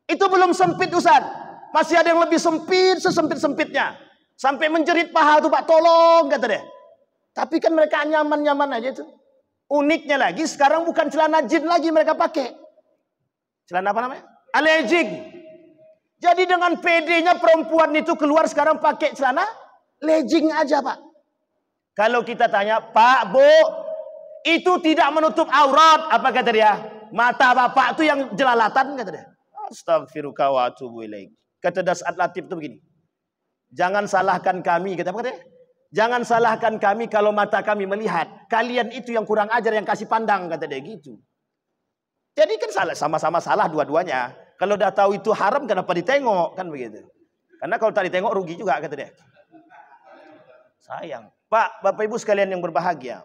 Itu belum sempit Ustaz. Masih ada yang lebih sempit, sesempit-sempitnya. Sampai menjerit paha tuh Pak, tolong, kata dia. Tapi kan mereka nyaman-nyaman aja tuh. Uniknya lagi, sekarang bukan celana jin lagi mereka pakai. Celana apa namanya? Legging. Jadi dengan PD-nya perempuan itu keluar sekarang pakai celana legging aja Pak. Kalau kita tanya, Pak, Bu, itu tidak menutup aurat. Apa kata dia? Mata Bapak itu yang jelalatan, kata dia. Astagfirullah wa atubu ilaik. Kata Das'ad Latif itu begini. Jangan salahkan kami, kata apa katanya? Jangan salahkan kami kalau mata kami melihat. Kalian itu yang kurang ajar, yang kasih pandang, kata dia gitu. Jadi kan salah, sama-sama salah dua-duanya. Kalau udah tahu itu haram, kenapa ditengok? Kan begitu. Karena kalau tak ditengok rugi juga, kata dia. Sayang. Pak, Bapak Ibu sekalian yang berbahagia.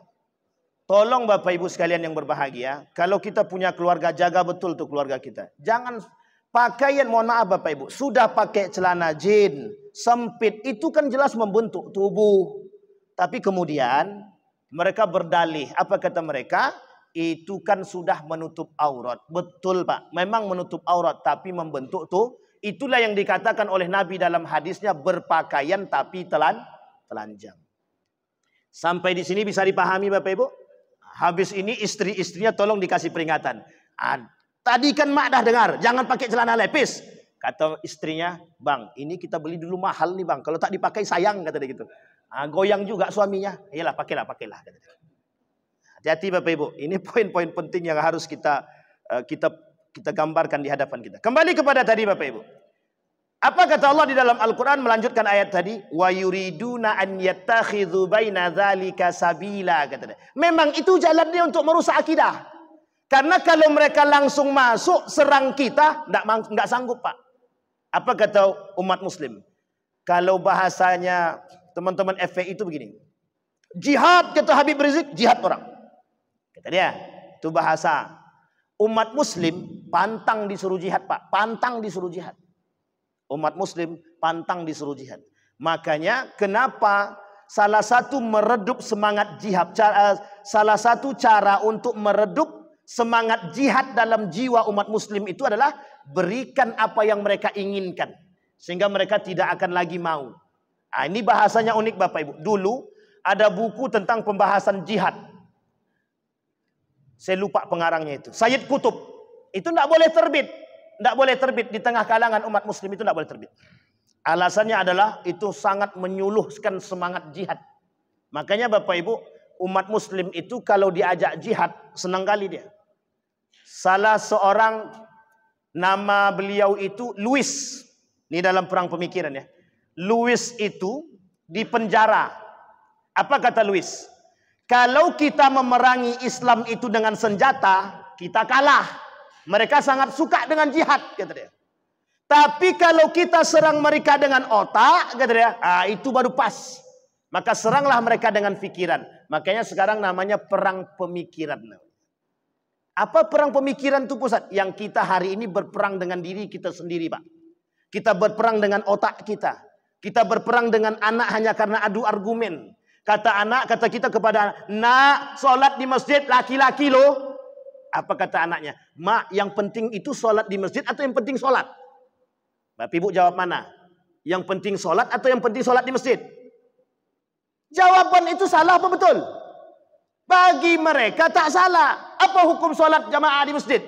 Tolong Bapak Ibu sekalian yang berbahagia. Kalau kita punya keluarga, jaga betul tuh keluarga kita. Jangan pakaian, mohon maaf Bapak Ibu, sudah pakai celana jin, sempit, itu kan jelas membentuk tubuh. Tapi kemudian mereka berdalih, apa kata mereka? Itu kan sudah menutup aurat. Betul Pak, memang menutup aurat, tapi membentuk tuh. Itulah yang dikatakan oleh Nabi dalam hadisnya, berpakaian tapi telanjang. Sampai di sini bisa dipahami Bapak Ibu? Habis ini istri-istrinya tolong dikasih peringatan. Tadi kan mak dah dengar, jangan pakai celana lepis. Kata istrinya, bang, ini kita beli dulu mahal nih bang. Kalau tak dipakai sayang, kata dia gitu. Goyang juga suaminya. Iyalah, pakailah. Kata dia. Hati-hati Bapak Ibu. Ini poin-poin penting yang harus kita gambarkan di hadapan kita. Kembali kepada tadi Bapak Ibu. Apa kata Allah di dalam Al-Quran melanjutkan ayat tadi? Wa yuriduna an yattakhidhu baina dzalika sabila, kata dia. Memang itu jalan dia untuk merusak akidah. Karena kalau mereka langsung masuk serang kita, enggak sanggup Pak. Apa kata umat muslim? Kalau bahasanya teman-teman FPI itu begini. Jihad, kata Habib Rizik, jihad orang. Kata dia, itu bahasa. Umat muslim pantang disuruh jihad Pak. Pantang disuruh jihad. Umat muslim pantang disuruh jihad. Makanya kenapa salah satu meredup semangat jihad, salah satu cara untuk meredup semangat jihad dalam jiwa umat muslim itu adalah berikan apa yang mereka inginkan. Sehingga mereka tidak akan lagi mau. Ini bahasanya unik Bapak Ibu. Dulu ada buku tentang pembahasan jihad. Saya lupa pengarangnya itu. Sayyid Qutb. Itu tidak boleh terbit. Tidak boleh terbit di tengah kalangan umat muslim, itu tidak boleh terbit. Alasannya adalah itu sangat menyuluhkan semangat jihad. Makanya Bapak Ibu, umat muslim itu kalau diajak jihad senang kali dia. Salah seorang, nama beliau itu Louis. Ini dalam perang pemikiran ya. Louis itu di penjara. Apa kata Louis? Kalau kita memerangi Islam itu dengan senjata, kita kalah. Mereka sangat suka dengan jihad, kata dia. Tapi kalau kita serang mereka dengan otak, kata dia, itu baru pas. Maka seranglah mereka dengan pikiran. Makanya sekarang namanya perang pemikiran. Apa perang pemikiran itu pusat? Yang kita hari ini berperang dengan diri kita sendiri, Pak. Kita berperang dengan otak kita. Kita berperang dengan anak hanya karena adu argumen. Kata kita kepada anak, nak, solat di masjid laki-laki loh. Apa kata anaknya? Mak, yang penting itu solat di masjid atau yang penting solat? Bapak ibu jawab mana? Yang penting solat atau yang penting solat di masjid? Jawaban itu salah apa betul? Bagi mereka tak salah. Apa hukum solat jamaah di masjid?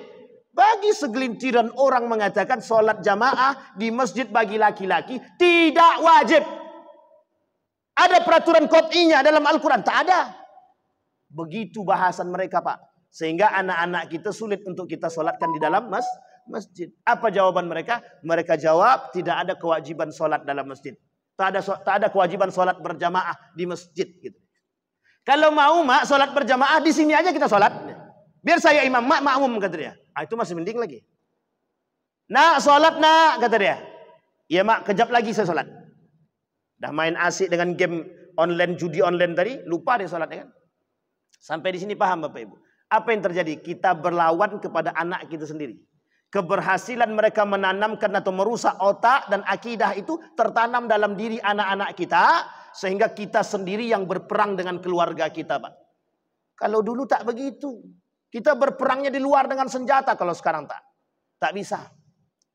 Bagi segelintiran orang mengatakan solat jamaah di masjid bagi laki-laki tidak wajib. Ada peraturan qat'iynya dalam Al-Quran? Tak ada. Begitu bahasan mereka, Pak. Sehingga anak-anak kita sulit untuk kita solatkan di dalam masjid. Apa jawaban mereka? Mereka jawab tidak ada kewajiban solat dalam masjid. Tak ada kewajiban solat berjamaah di masjid. Gitu. Kalau mau mak solat berjamaah di sini aja kita solat. Biar saya imam, mak makmum, kata dia. Itu masih mending lagi. Nak solat nak, kata dia. Ya mak, kejap lagi saya solat. Dah main asik dengan game online, judi online tadi, lupa dia solatnya kan. Sampai di sini paham Bapak Ibu. Apa yang terjadi? Kita berlawan kepada anak kita sendiri. Keberhasilan mereka menanamkan atau merusak otak dan akidah itu tertanam dalam diri anak-anak kita. Sehingga kita sendiri yang berperang dengan keluarga kita, Pak. Kalau dulu tak begitu. Kita berperangnya di luar dengan senjata. Kalau sekarang tak bisa.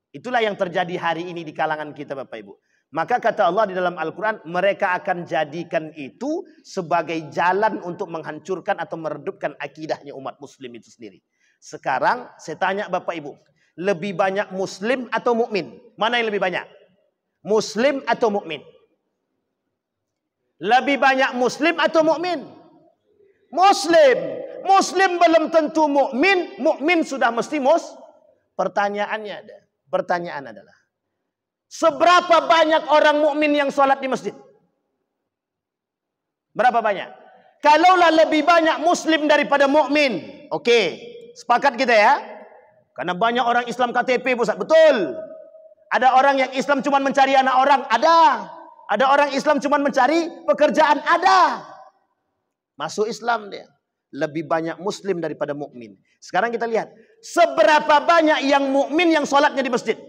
Itulah yang terjadi hari ini di kalangan kita, Bapak Ibu. Maka kata Allah di dalam Al-Quran, mereka akan jadikan itu sebagai jalan untuk menghancurkan atau meredupkan akidahnya umat muslim itu sendiri. Sekarang saya tanya Bapak Ibu, lebih banyak muslim atau mukmin? Mana yang lebih banyak? Muslim atau mukmin? Lebih banyak muslim atau mukmin? Muslim. Muslim belum tentu mukmin, mukmin sudah mesti Pertanyaan adalah, seberapa banyak orang mukmin yang sholat di masjid? Berapa banyak? Kalaulah lebih banyak muslim daripada mukmin, oke, sepakat kita ya. Karena banyak orang Islam KTP pusat, betul. Ada orang yang Islam cuma mencari anak orang, ada. Ada orang Islam cuma mencari pekerjaan, ada. Masuk Islam dia. Lebih banyak muslim daripada mukmin. Sekarang kita lihat, seberapa banyak yang mukmin yang sholatnya di masjid?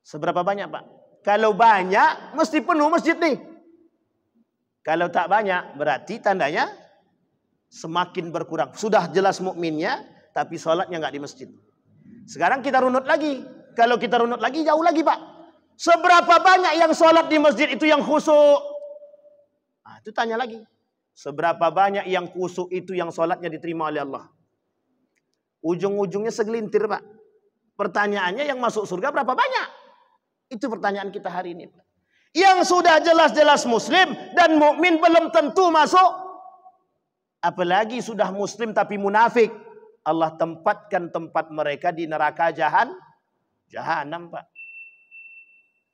Seberapa banyak, Pak? Kalau banyak, mesti penuh masjid nih. Kalau tak banyak, berarti tandanya semakin berkurang. Sudah jelas mukminnya, tapi sholatnya nggak di masjid. Sekarang kita runut lagi. Kalau kita runut lagi, jauh lagi, Pak. Seberapa banyak yang sholat di masjid itu yang khusyuk? Itu tanya lagi. Seberapa banyak yang khusyuk itu yang sholatnya diterima oleh Allah? Ujung-ujungnya segelintir, Pak. Pertanyaannya yang masuk surga berapa banyak? Itu pertanyaan kita hari ini, Pak. Yang sudah jelas-jelas muslim dan mukmin belum tentu masuk. Apalagi sudah muslim tapi munafik. Allah tempatkan tempat mereka di neraka jahanam, Pak.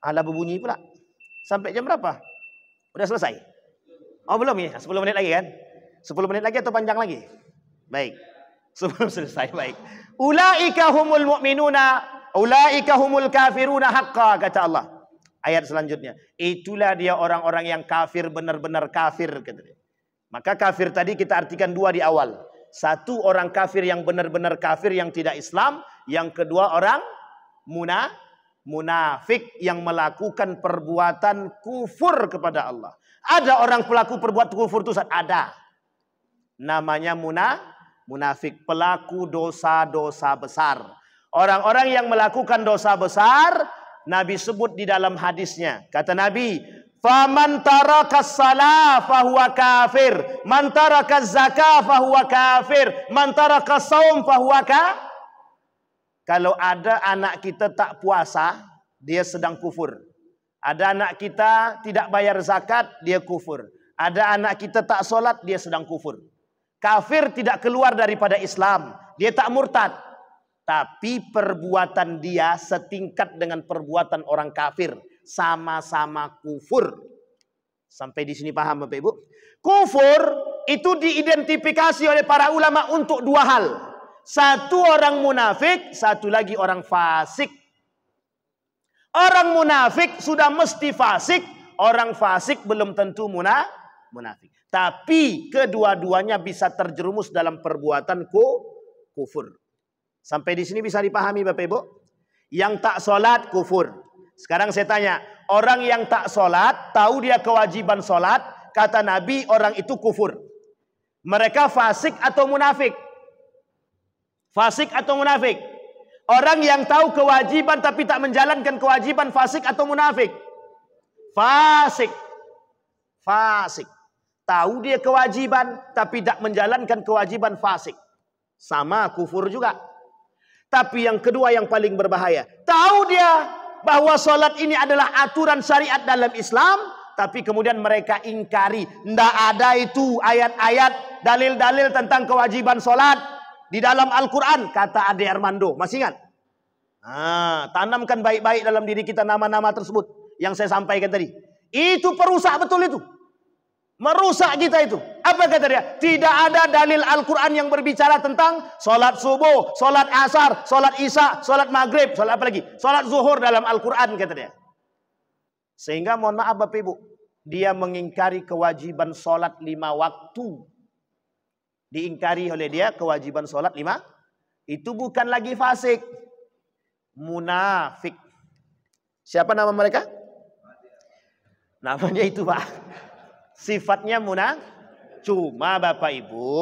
Ala berbunyi pula. Sampai jam berapa? Udah selesai? Oh belum ya? 10 menit lagi kan? 10 menit lagi atau panjang lagi? Baik. Sebelum selesai, baik. Ulaika humul mu'minuna, ulaika humul kafiruna haqqa, kata Allah. Ayat selanjutnya. Itulah dia orang-orang yang kafir, benar-benar kafir, kata dia. Maka kafir tadi kita artikan dua di awal. Satu, orang kafir yang benar-benar kafir, yang tidak Islam. Yang kedua, orang munafik yang melakukan perbuatan kufur kepada Allah. Ada orang pelaku perbuatan kufur itu, ada. Namanya munafik, pelaku dosa-dosa besar. Orang-orang yang melakukan dosa besar, Nabi sebut di dalam hadisnya. Kata Nabi, "Faman tarakas salah fahuwa kafir, man tarakas zakah fahuwa kafir, man tarakas saum fahuwa kafir." Kalau ada anak kita tak puasa, dia sedang kufur. Ada anak kita tidak bayar zakat, dia kufur. Ada anak kita tak solat, dia sedang kufur. Kafir tidak keluar daripada Islam, dia tak murtad. Tapi perbuatan dia setingkat dengan perbuatan orang kafir. Sama-sama kufur. Sampai di sini paham Bapak Ibu? Kufur itu diidentifikasi oleh para ulama untuk dua hal. Satu orang munafik, satu lagi orang fasik. Orang munafik sudah mesti fasik. Orang fasik belum tentu munafik. Tapi kedua-duanya bisa terjerumus dalam perbuatan kufur. Sampai di sini bisa dipahami Bapak Ibu? Yang tak sholat kufur. Sekarang saya tanya, orang yang tak sholat, tahu dia kewajiban sholat, kata Nabi orang itu kufur. Mereka fasik atau munafik? Fasik atau munafik? Orang yang tahu kewajiban tapi tak menjalankan kewajiban, fasik atau munafik? Fasik. Fasik. Tahu dia kewajiban tapi tak menjalankan kewajiban, fasik. Sama kufur juga. Tapi yang kedua yang paling berbahaya. Tahu dia bahwa sholat ini adalah aturan syariat dalam Islam. Tapi kemudian mereka ingkari. Tidak ada itu ayat-ayat, dalil-dalil tentang kewajiban sholat di dalam Al-Quran. Kata Ade Armando. Masih ingat? Tanamkan baik-baik dalam diri kita nama-nama tersebut. Yang saya sampaikan tadi. Itu perusak betul itu. Merusak kita itu. Apa kata dia? Tidak ada dalil Al-Quran yang berbicara tentang sholat subuh, sholat asar, sholat isya, sholat maghrib, sholat apa lagi? Sholat zuhur dalam Al-Quran, kata dia. Sehingga mohon maaf Bapak Ibu, dia mengingkari kewajiban sholat 5 waktu. Diingkari oleh dia kewajiban sholat 5. Itu bukan lagi fasik. Munafik. Siapa nama mereka? Namanya itu Pak. Sifatnya munafik. Cuma Bapak Ibu,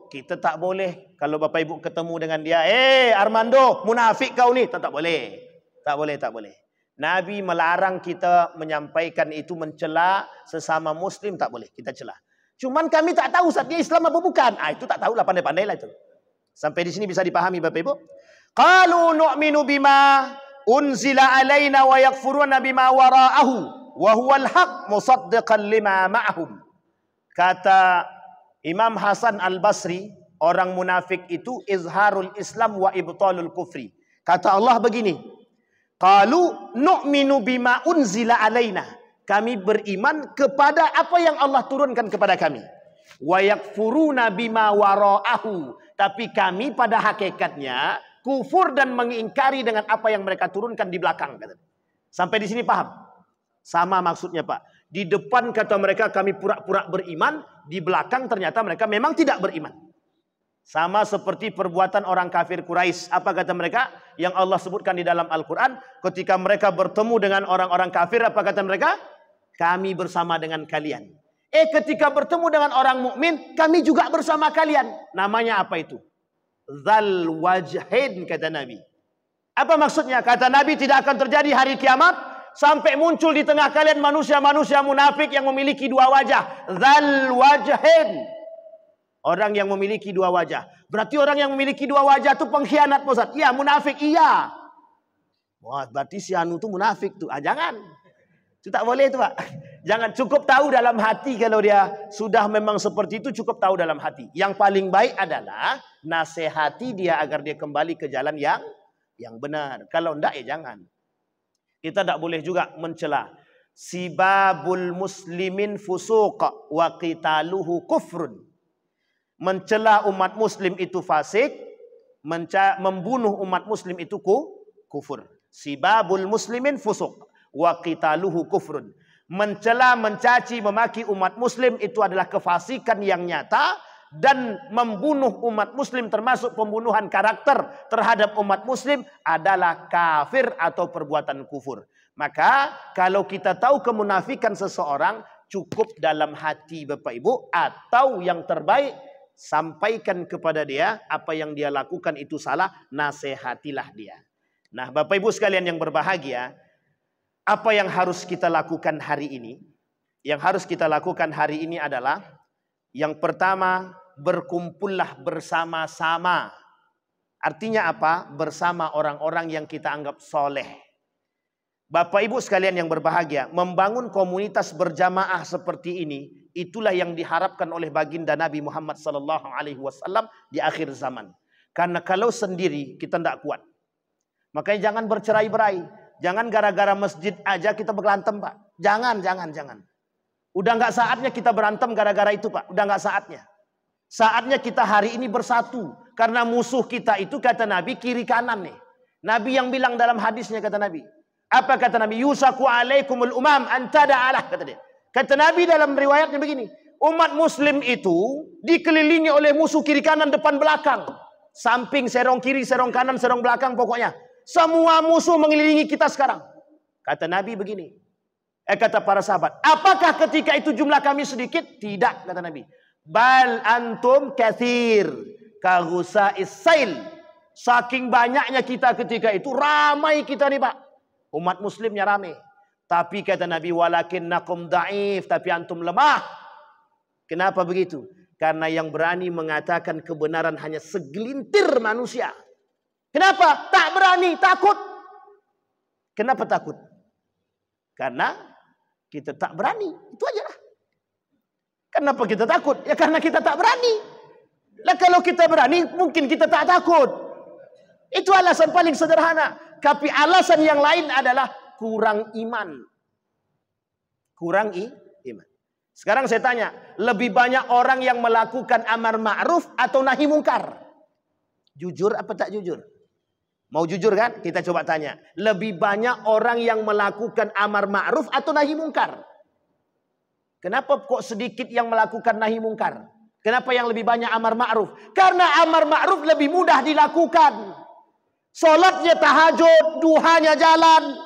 kita tak boleh. Kalau Bapak Ibu ketemu dengan dia, Armando, munafik kau nih. Tak boleh. Tak boleh, tak boleh. Nabi melarang kita menyampaikan itu, mencela sesama muslim, tak boleh. Kita celah. Cuman kami tak tahu saat dia Islam apa bukan. Itu tak tahu lah, pandai-pandai lah itu. Sampai di sini bisa dipahami Bapak Ibu. Qalu nu'minu bima unzila alaina wa yakfuruna bima wara'ahu wa huwal haq musaddiqan lima ma'ahum. Kata Imam Hasan Al-Basri, orang munafik itu izharul Islam wa ibtalul kufri. Kata Allah begini, qalu nu'minu bima unzila alaina. Kami beriman kepada apa yang Allah turunkan kepada kami. Wa yakfuruna bima wara'ahu. Tapi kami pada hakikatnya kufur dan mengingkari dengan apa yang mereka turunkan di belakang. Sampai di sini paham? Sama maksudnya Pak. Di depan kata mereka kami pura-pura beriman, di belakang ternyata mereka memang tidak beriman. Sama seperti perbuatan orang kafir Quraisy. Apa kata mereka? Yang Allah sebutkan di dalam Al-Quran. Ketika mereka bertemu dengan orang-orang kafir, apa kata mereka? Kami bersama dengan kalian. Ketika bertemu dengan orang mukmin, kami juga bersama kalian. Namanya apa itu? Dzal wajhain, kata Nabi. Apa maksudnya? Kata Nabi tidak akan terjadi hari kiamat sampai muncul di tengah kalian manusia-manusia munafik yang memiliki dua wajah. Dzal wajhain. Orang yang memiliki dua wajah. Berarti orang yang memiliki dua wajah itu pengkhianat, Ustaz. Iya, munafik. Iya. Wah, berarti si anu itu munafik tuh. Jangan. Itu tak boleh itu Pak. Jangan, cukup tahu dalam hati. Kalau dia sudah memang seperti itu, cukup tahu dalam hati. Yang paling baik adalah nasihati dia agar dia kembali ke jalan yang benar. Kalau enggak ya jangan. Kita tidak boleh juga mencela. Sibabul muslimin fusuq wa qitaluhu kufrun. Mencela umat muslim itu fasik, membunuh umat muslim itu kufur. Sibabul muslimin fusuq wa qitaluhu kufrun. Mencela, mencaci, memaki umat muslim itu adalah kefasikan yang nyata, dan membunuh umat muslim termasuk pembunuhan karakter terhadap umat muslim adalah kafir atau perbuatan kufur. Maka kalau kita tahu kemunafikan seseorang, cukup dalam hati Bapak Ibu, atau yang terbaik sampaikan kepada dia apa yang dia lakukan itu salah, nasihatilah dia. Nah Bapak Ibu sekalian yang berbahagia, apa yang harus kita lakukan hari ini? Yang harus kita lakukan hari ini adalah, yang pertama, berkumpullah bersama-sama. Artinya apa? Bersama orang-orang yang kita anggap soleh. Bapak Ibu sekalian yang berbahagia, membangun komunitas berjamaah seperti ini, itulah yang diharapkan oleh baginda Nabi Muhammad SAW di akhir zaman. Karena kalau sendiri kita tidak kuat. Makanya jangan bercerai-berai. Jangan gara-gara masjid aja kita berantem, Pak. Jangan. Udah nggak saatnya kita berantem gara-gara itu, Pak. Udah nggak saatnya. Saatnya kita hari ini bersatu. Karena musuh kita itu, kata Nabi, kiri kanan nih. Nabi yang bilang dalam hadisnya, kata Nabi. Apa kata Nabi? Yusaku alaikumul umam antada'alah, kata dia. Kata Nabi dalam riwayatnya begini. Umat muslim itu dikelilingi oleh musuh kiri kanan depan belakang. Samping, serong kiri, serong kanan, serong belakang, pokoknya. Semua musuh mengelilingi kita sekarang. Kata Nabi begini. Kata para sahabat. Apakah ketika itu jumlah kami sedikit? Tidak, kata Nabi. Bal antum kathir. Kaghusa'is sail. Saking banyaknya kita ketika itu, ramai kita nih, Pak. Umat muslimnya ramai. Tapi kata Nabi, walakinnakum da'if. Tapi antum lemah. Kenapa begitu? Karena yang berani mengatakan kebenaran hanya segelintir manusia. Kenapa? Tak berani, takut. Kenapa takut? Karena kita tak berani. Itu aja lah. Kenapa kita takut? Ya karena kita tak berani. Lah kalau kita berani, mungkin kita tak takut. Itu alasan paling sederhana. Tapi alasan yang lain adalah kurang iman. Kurang iman. Sekarang saya tanya, lebih banyak orang yang melakukan amar ma'ruf atau nahi mungkar? Jujur apa tak jujur? Mau jujur kan? Kita coba tanya. Lebih banyak orang yang melakukan amar ma'ruf atau nahi mungkar? Kenapa kok sedikit yang melakukan nahi mungkar? Kenapa yang lebih banyak amar ma'ruf? Karena amar ma'ruf lebih mudah dilakukan. Solatnya tahajud, duhanya jalan.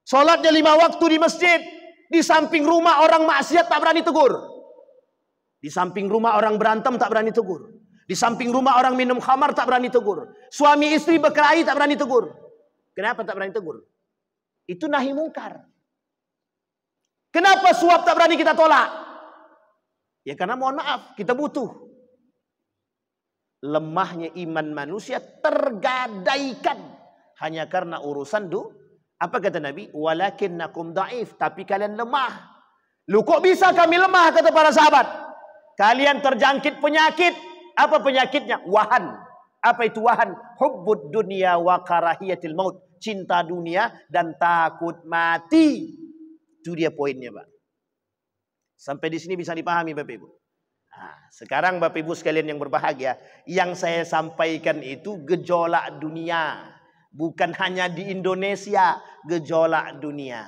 Solatnya 5 waktu di masjid. Di samping rumah orang maksiat tak berani tegur. Di samping rumah orang berantem tak berani tegur. Di samping rumah orang minum khamar tak berani tegur. Suami istri berkelahi tak berani tegur. Kenapa tak berani tegur? Itu nahi mungkar. Kenapa suap tak berani kita tolak? Ya karena mohon maaf, kita butuh. Lemahnya iman manusia tergadaikan hanya karena urusan apa kata Nabi? Walakinnakum da'if. Tapi kalian lemah. Lu kok bisa kami lemah, kata para sahabat? Kalian terjangkit penyakit. Apa penyakitnya? Wahan. Apa itu wahan? Hubbud dunia wa karahiyatil maut. Cinta dunia dan takut mati. Itu dia poinnya, Pak. Sampai di sini bisa dipahami, Bapak Ibu. Nah, sekarang Bapak Ibu sekalian yang berbahagia, yang saya sampaikan itu gejolak dunia. Bukan hanya di Indonesia, gejolak dunia.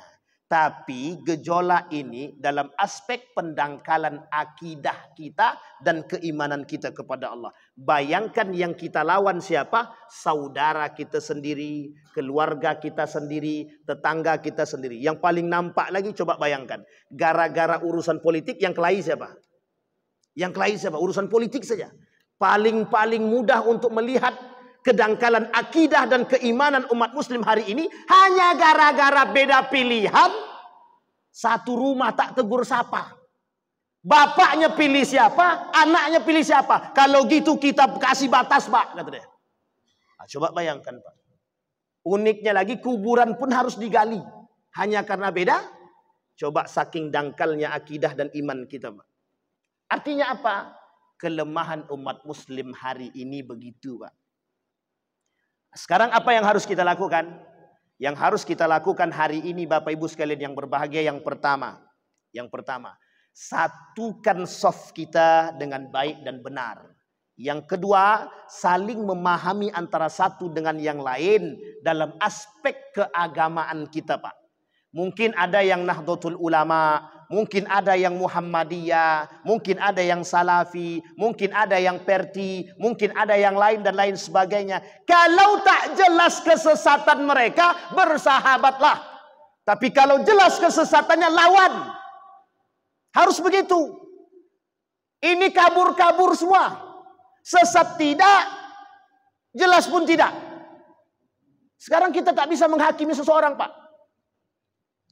Tapi gejolak ini dalam aspek pendangkalan akidah kita dan keimanan kita kepada Allah. Bayangkan yang kita lawan siapa? Saudara kita sendiri, keluarga kita sendiri, tetangga kita sendiri. Yang paling nampak lagi coba bayangkan. Gara-gara urusan politik yang kelahi siapa? Yang kelahi siapa? Urusan politik saja. Paling mudah untuk melihat kedangkalan akidah dan keimanan umat muslim hari ini hanya gara-gara beda pilihan. Satu rumah tak tegur sapa. Bapaknya pilih siapa, anaknya pilih siapa. Kalau gitu kita kasih batas, Pak, kata dia. Nah, coba bayangkan, Pak. Uniknya lagi kuburan pun harus digali hanya karena beda. Coba saking dangkalnya akidah dan iman kita, Pak. Artinya apa? Kelemahan umat muslim hari ini begitu, Pak. Sekarang apa yang harus kita lakukan? Yang harus kita lakukan hari ini Bapak Ibu sekalian yang berbahagia, yang pertama, satukan soft kita dengan baik dan benar. Yang kedua, saling memahami antara satu dengan yang lain dalam aspek keagamaan kita, Pak. Mungkin ada yang Nahdlatul Ulama, mungkin ada yang Muhammadiyah, mungkin ada yang Salafi, mungkin ada yang Perti, mungkin ada yang lain dan lain sebagainya. Kalau tak jelas kesesatan mereka, bersahabatlah. Tapi kalau jelas kesesatannya, lawan. Harus begitu. Ini kabur-kabur semua. Sesat tidak, jelas pun tidak. Sekarang kita tak bisa menghakimi seseorang, Pak.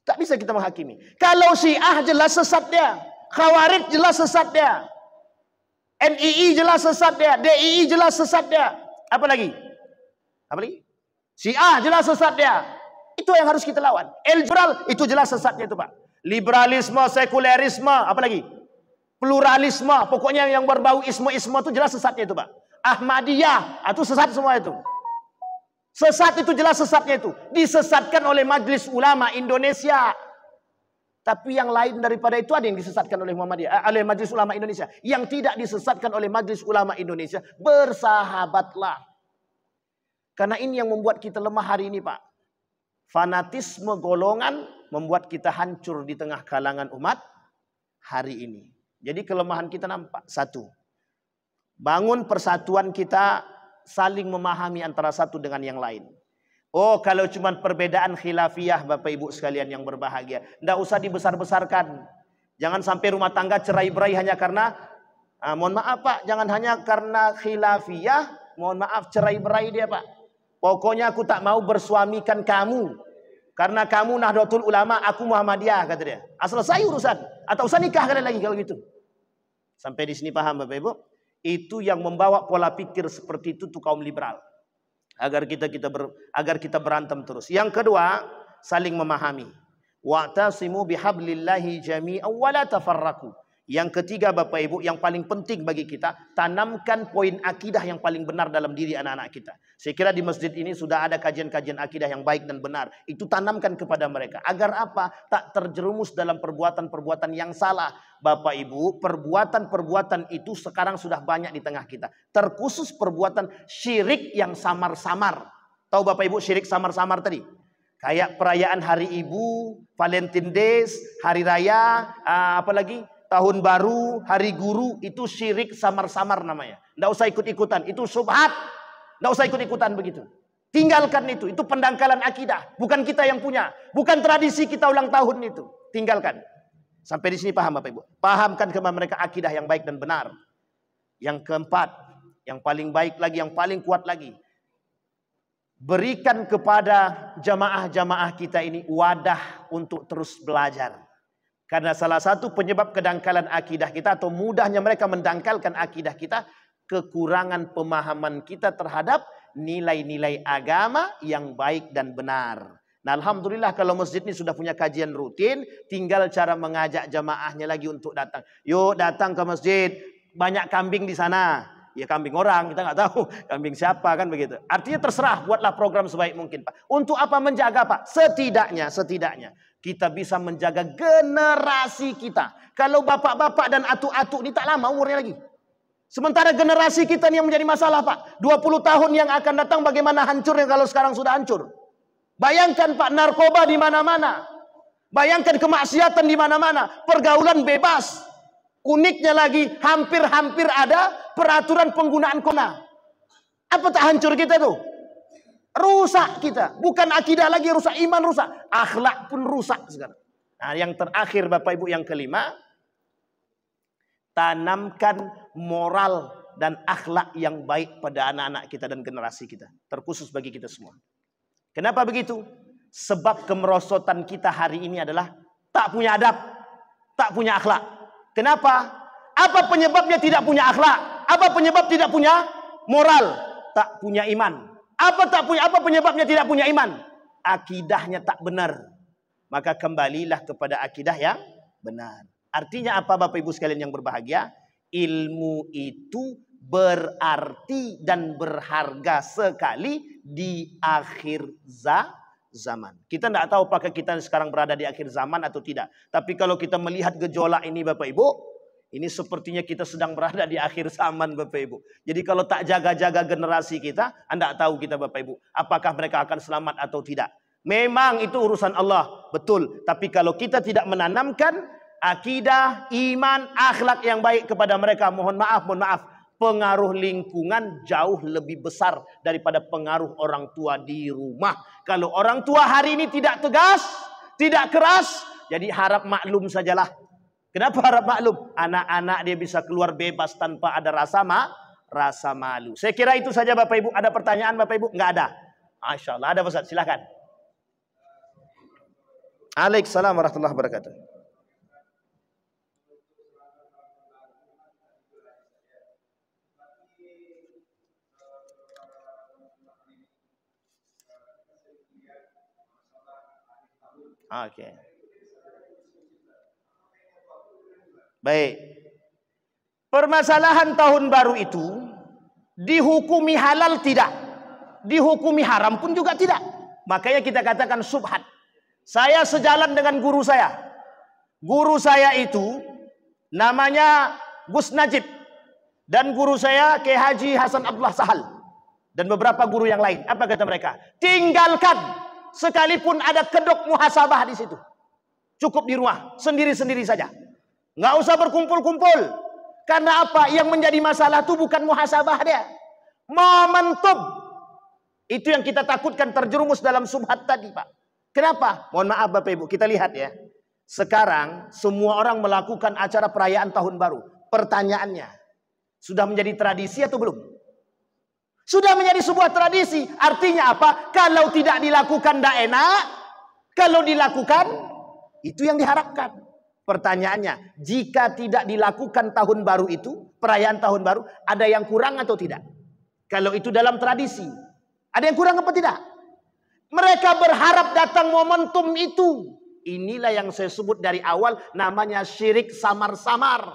Tak bisa kita menghakimi. Kalau Syiah jelas sesat dia. Khawarij jelas sesat dia. NII jelas sesat dia. DII jelas sesat dia. Apa lagi? Apa lagi? Syiah jelas sesat dia. Itu yang harus kita lawan. Liberal itu jelas sesatnya itu, Pak. Liberalisme, sekulerisme, apa lagi? Pluralisme, pokoknya yang berbau isme-isme itu jelas sesatnya itu, Pak. Ahmadiyah, itu sesat semua itu. Sesat itu jelas sesatnya itu. Disesatkan oleh Majelis Ulama Indonesia. Tapi yang lain daripada itu ada yang disesatkan oleh Muhammadiyah, oleh Majelis Ulama Indonesia. Yang tidak disesatkan oleh Majelis Ulama Indonesia, bersahabatlah. Karena ini yang membuat kita lemah hari ini, Pak. Fanatisme golongan membuat kita hancur di tengah kalangan umat hari ini. Jadi kelemahan kita nampak. Satu, bangun persatuan kita saling memahami antara satu dengan yang lain. Oh, kalau cuma perbedaan khilafiyah, Bapak Ibu sekalian yang berbahagia, tidak usah dibesar-besarkan. Jangan sampai rumah tangga cerai-berai hanya karena, mohon maaf Pak, jangan hanya karena khilafiyah, mohon maaf cerai-berai dia Pak. Pokoknya aku tak mau bersuamikan kamu, karena kamu Nahdlatul Ulama, aku Muhammadiyah, kata dia. Selesai urusan. Atau usah nikah kalian lagi kalau gitu. Sampai di sini paham Bapak Ibu? Itu yang membawa pola pikir seperti itu tuh kaum liberal. Agar kita berantem terus. Yang kedua, saling memahami. Wa'tasimu bihablillahi jami'an wa la tafarraqu. Yang ketiga Bapak Ibu, yang paling penting bagi kita, tanamkan poin akidah yang paling benar dalam diri anak-anak kita. Saya kira di masjid ini sudah ada kajian-kajian akidah yang baik dan benar. Itu tanamkan kepada mereka. Agar apa? Tak terjerumus dalam perbuatan-perbuatan yang salah. Bapak Ibu, perbuatan-perbuatan itu sekarang sudah banyak di tengah kita. Terkhusus perbuatan syirik yang samar-samar. Tahu Bapak Ibu syirik samar-samar tadi? Kayak perayaan Hari Ibu, Valentine Days, Hari Raya, apalagi Tahun Baru, Hari Guru, itu syirik samar-samar namanya. Tidak usah ikut-ikutan, itu subhat. Tidak usah ikut-ikutan begitu. Tinggalkan itu pendangkalan akidah. Bukan kita yang punya, bukan tradisi kita ulang tahun itu. Tinggalkan. Sampai di sini paham Bapak Ibu? Pahamkan kepada mereka akidah yang baik dan benar. Yang keempat, yang paling baik lagi, yang paling kuat lagi. Berikan kepada jamaah-jamaah kita ini wadah untuk terus belajar. Karena salah satu penyebab kedangkalan akidah kita atau mudahnya mereka mendangkalkan akidah kita, kekurangan pemahaman kita terhadap nilai-nilai agama yang baik dan benar. Nah, alhamdulillah kalau masjid ini sudah punya kajian rutin, tinggal cara mengajak jamaahnya lagi untuk datang. Yuk datang ke masjid, banyak kambing di sana. Ya kambing orang, kita nggak tahu kambing siapa kan begitu. Artinya terserah, buatlah program sebaik mungkin Pak. Untuk apa menjaga Pak? Setidaknya kita bisa menjaga generasi kita. Kalau bapak-bapak dan atu-atu ini tak lama umurnya lagi. Sementara generasi kita ini yang menjadi masalah Pak. 20 tahun yang akan datang bagaimana hancurnya kalau sekarang sudah hancur. Bayangkan Pak, narkoba di mana-mana. Bayangkan kemaksiatan di mana-mana. Pergaulan bebas. Uniknya lagi hampir-hampir ada peraturan penggunaan kona. Apa tak hancur kita tuh? Rusak kita. Bukan akidah lagi rusak, iman rusak. Akhlak pun rusak sekarang. Nah, yang terakhir Bapak Ibu yang kelima. Tanamkan moral dan akhlak yang baik pada anak-anak kita dan generasi kita. Terkhusus bagi kita semua. Kenapa begitu? Sebab kemerosotan kita hari ini adalah tak punya adab. Tak punya akhlak. Kenapa? Apa penyebabnya tidak punya akhlak? Apa penyebab tidak punya moral? Tak punya iman. Apa penyebabnya tidak punya iman? Akidahnya tak benar. Maka kembalilah kepada akidah yang benar. Artinya apa Bapak Ibu sekalian yang berbahagia? Ilmu itu berarti dan berharga sekali di akhir zaman. Kita tidak tahu apakah kita sekarang berada di akhir zaman atau tidak. Tapi kalau kita melihat gejolak ini Bapak Ibu, ini sepertinya kita sedang berada di akhir zaman Bapak Ibu. Jadi kalau tak jaga-jaga generasi kita, Anda tahu kita Bapak Ibu, apakah mereka akan selamat atau tidak. Memang itu urusan Allah, betul. Tapi kalau kita tidak menanamkan akidah, iman, akhlak yang baik kepada mereka, mohon maaf, pengaruh lingkungan jauh lebih besar daripada pengaruh orang tua di rumah. Kalau orang tua hari ini tidak tegas, tidak keras, jadi harap maklum sajalah. Kenapa harap maklum? Anak-anak dia bisa keluar bebas tanpa ada rasa malu. Saya kira itu saja Bapak Ibu. Ada pertanyaan Bapak Ibu? Enggak ada. Masya Allah. Ada Ustaz? Silakan. Waalaikumsalam warahmatullahi wabarakatuh. Oke. Baik. Permasalahan tahun baru itu Dihukumi halal tidak, dihukumi haram pun juga tidak. Makanya kita katakan subhat. Saya sejalan dengan guru saya. Guru saya itu namanya Gus Najib. Dan guru saya Kiai Haji Hasan Abdullah Sahal. Dan beberapa guru yang lain. Apa kata mereka? Tinggalkan. Sekalipun ada kedok muhasabah di situ. Cukup di rumah. Sendiri-sendiri saja. Nggak usah berkumpul-kumpul. Karena apa? Yang menjadi masalah itu bukan muhasabah dia. Momentum. Itu yang kita takutkan terjerumus dalam subhat tadi, Pak. Kenapa? Mohon maaf Bapak Ibu. Kita lihat ya. Sekarang semua orang melakukan acara perayaan tahun baru. Pertanyaannya. Sudah menjadi tradisi atau belum? Sudah menjadi sebuah tradisi. Artinya apa? Kalau tidak dilakukan tidak enak. Kalau dilakukan, itu yang diharapkan. Pertanyaannya, jika tidak dilakukan tahun baru itu, perayaan tahun baru, ada yang kurang atau tidak? Kalau itu dalam tradisi, ada yang kurang apa tidak? Mereka berharap datang momentum itu. Inilah yang saya sebut dari awal, namanya syirik samar-samar.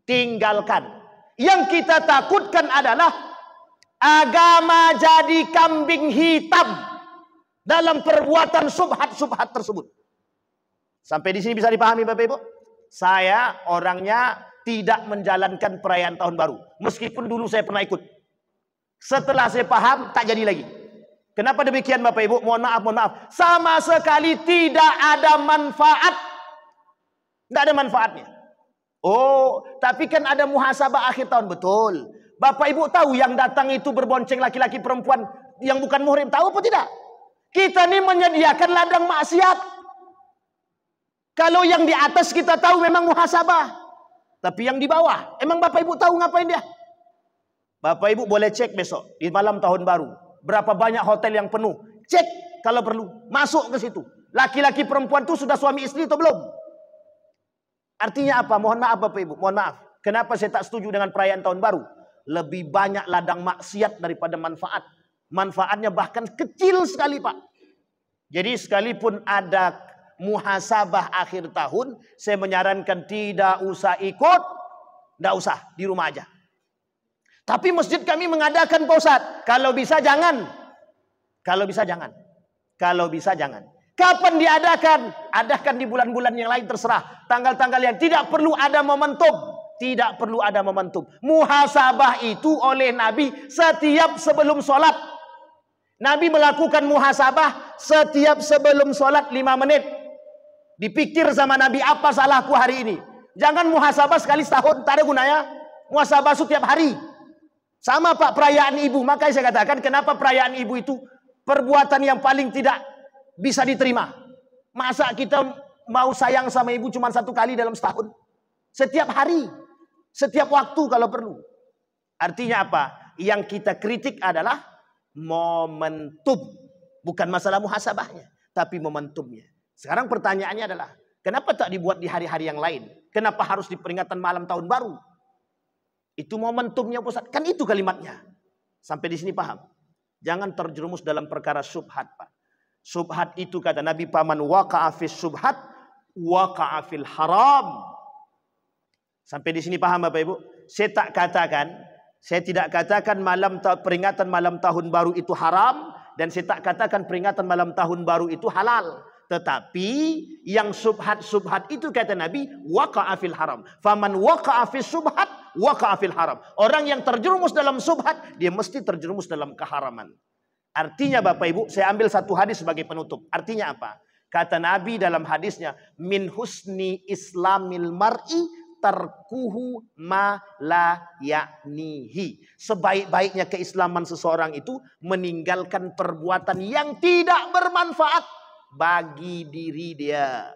Tinggalkan. Yang kita takutkan adalah agama jadi kambing hitam dalam perbuatan subhat-subhat tersebut. Sampai di sini bisa dipahami Bapak Ibu? Saya orangnya tidak menjalankan perayaan tahun baru. Meskipun dulu saya pernah ikut. Setelah saya paham, tak jadi lagi. Kenapa demikian Bapak Ibu? Mohon maaf, mohon maaf. Sama sekali tidak ada manfaat. Tidak ada manfaatnya. Oh, tapi kan ada muhasabah akhir tahun. Betul. Bapak Ibu tahu yang datang itu berbonceng laki-laki perempuan yang bukan muhrim. Tahu apa tidak? Kita ini menyediakan ladang maksiat. Kalau yang di atas kita tahu memang muhasabah. Tapi yang di bawah, emang Bapak Ibu tahu ngapain dia? Bapak Ibu boleh cek besok di malam tahun baru. Berapa banyak hotel yang penuh. Cek kalau perlu. Masuk ke situ. Laki-laki perempuan itu sudah suami istri atau belum? Artinya apa? Mohon maaf Bapak Ibu. Mohon maaf. Kenapa saya tak setuju dengan perayaan tahun baru? Lebih banyak ladang maksiat daripada manfaat. Manfaatnya bahkan kecil sekali Pak. Jadi sekalipun ada muhasabah akhir tahun, saya menyarankan tidak usah ikut. Tidak usah. Di rumah aja. Tapi masjid kami mengadakan Pak Ustadz. Kalau bisa jangan. Kalau bisa jangan. Kalau bisa jangan. Kapan diadakan? Adakan di bulan-bulan yang lain terserah. Tanggal-tanggal yang tidak perlu ada momentum. Tidak perlu ada momentum. Muhasabah itu oleh Nabi setiap sebelum sholat. Nabi melakukan muhasabah setiap sebelum sholat 5 menit. Dipikir sama Nabi, apa salahku hari ini? Jangan muhasabah sekali setahun, tak ada gunanya. Muhasabah setiap hari. Sama Pak, perayaan ibu. Makanya saya katakan kenapa perayaan ibu itu perbuatan yang paling tidak bisa diterima. Masa kita mau sayang sama ibu cuma 1 kali dalam setahun? Setiap hari. Setiap waktu kalau perlu. Artinya apa? Yang kita kritik adalah momentum. Bukan masalah muhasabahnya. Tapi momentumnya. Sekarang pertanyaannya adalah, kenapa tak dibuat di hari-hari yang lain? Kenapa harus di peringatan malam tahun baru? Itu momentumnya Ustaz. Kan itu kalimatnya. Sampai di sini paham? Jangan terjerumus dalam perkara subhat Pak. Subhat itu kata Nabi, paman waqa'a fis subhat waqa'a fil haram. Sampai di sini paham Bapak Ibu? Saya tidak katakan peringatan malam tahun baru itu haram, dan saya tak katakan peringatan malam tahun baru itu halal. Tetapi yang subhat-subhat itu kata Nabi waqa'a fil haram. Faman waqa'a fis subhat waqa'a fil haram. Orang yang terjerumus dalam subhat, dia mesti terjerumus dalam keharaman. Artinya Bapak Ibu, saya ambil satu hadis sebagai penutup. Artinya apa? Kata Nabi dalam hadisnya, min husni islamil mar'i tarkuhu ma la ya'nihi. Sebaik-baiknya keislaman seseorang itu meninggalkan perbuatan yang tidak bermanfaat bagi diri dia.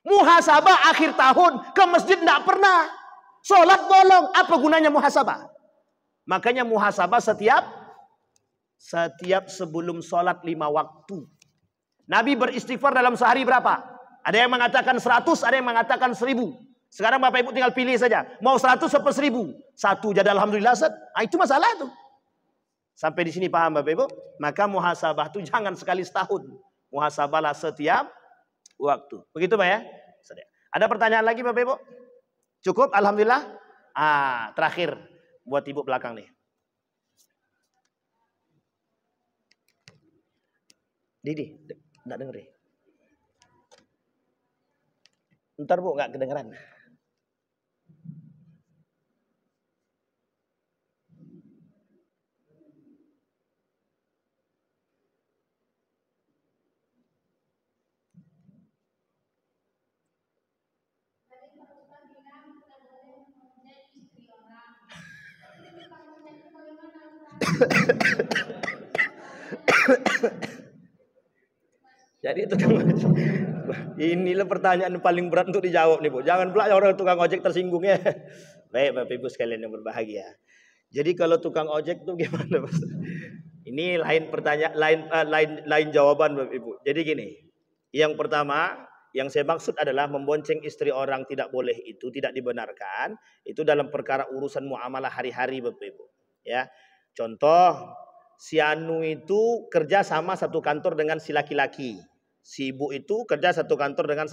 Muhasabah akhir tahun ke masjid tidak pernah. Sholat bolong, apa gunanya muhasabah? Makanya muhasabah setiap sebelum sholat 5 waktu. Nabi beristighfar dalam sehari berapa? Ada yang mengatakan 100, ada yang mengatakan 1000. Sekarang Bapak Ibu tinggal pilih saja. Mau 100 atau 1000? Satu jadi alhamdulillah. Itu masalah itu. Sampai di sini paham Bapak Ibu? Maka muhasabah itu jangan sekali setahun. Muhasabahlah setiap waktu. Begitu Pak ya? Ada pertanyaan lagi Bapak Ibu? Cukup? Alhamdulillah. Terakhir buat Ibu belakang nih. Didi, enggak denger ya? Ntar Bu, enggak kedengeran. Jadi itu inilah pertanyaan paling berat untuk dijawab nih Bu. Jangan pula orang tukang ojek tersinggung ya. Baik Bapak Ibu sekalian yang berbahagia. Jadi kalau tukang ojek tuh gimana Mas? Ini lain pertanyaan, lain jawaban Bapak Ibu. Jadi gini, yang pertama yang saya maksud adalah membonceng istri orang tidak boleh, itu tidak dibenarkan. Itu dalam perkara urusan muamalah hari-hari Bapak Ibu. Ya, contoh si Anu itu kerja sama satu kantor dengan si laki-laki. Si ibu itu kerja satu kantor dengan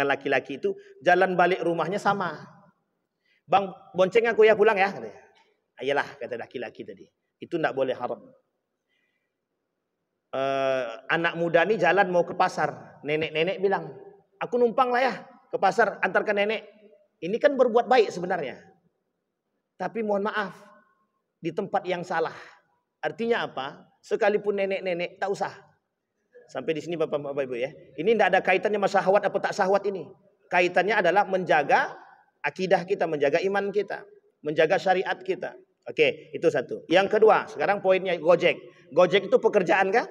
laki-laki itu, jalan balik rumahnya sama. Bang, bonceng aku ya pulang ya. Ayolah kata laki-laki tadi. Itu tidak boleh, haram. Anak muda nih jalan mau ke pasar. Nenek-nenek bilang, aku numpang lah ya ke pasar, antarkan nenek. Ini kan berbuat baik sebenarnya. Tapi mohon maaf, di tempat yang salah. Artinya apa? Sekalipun nenek-nenek tak usah. Sampai di sini Bapak-bapak Ibu ya. Ini tidak ada kaitannya sama syahwat apa tak syahwat ini. Kaitannya adalah menjaga akidah kita, menjaga iman kita, menjaga syariat kita. Oke, itu satu. Yang kedua, sekarang poinnya Gojek. Gojek itu pekerjaan kah?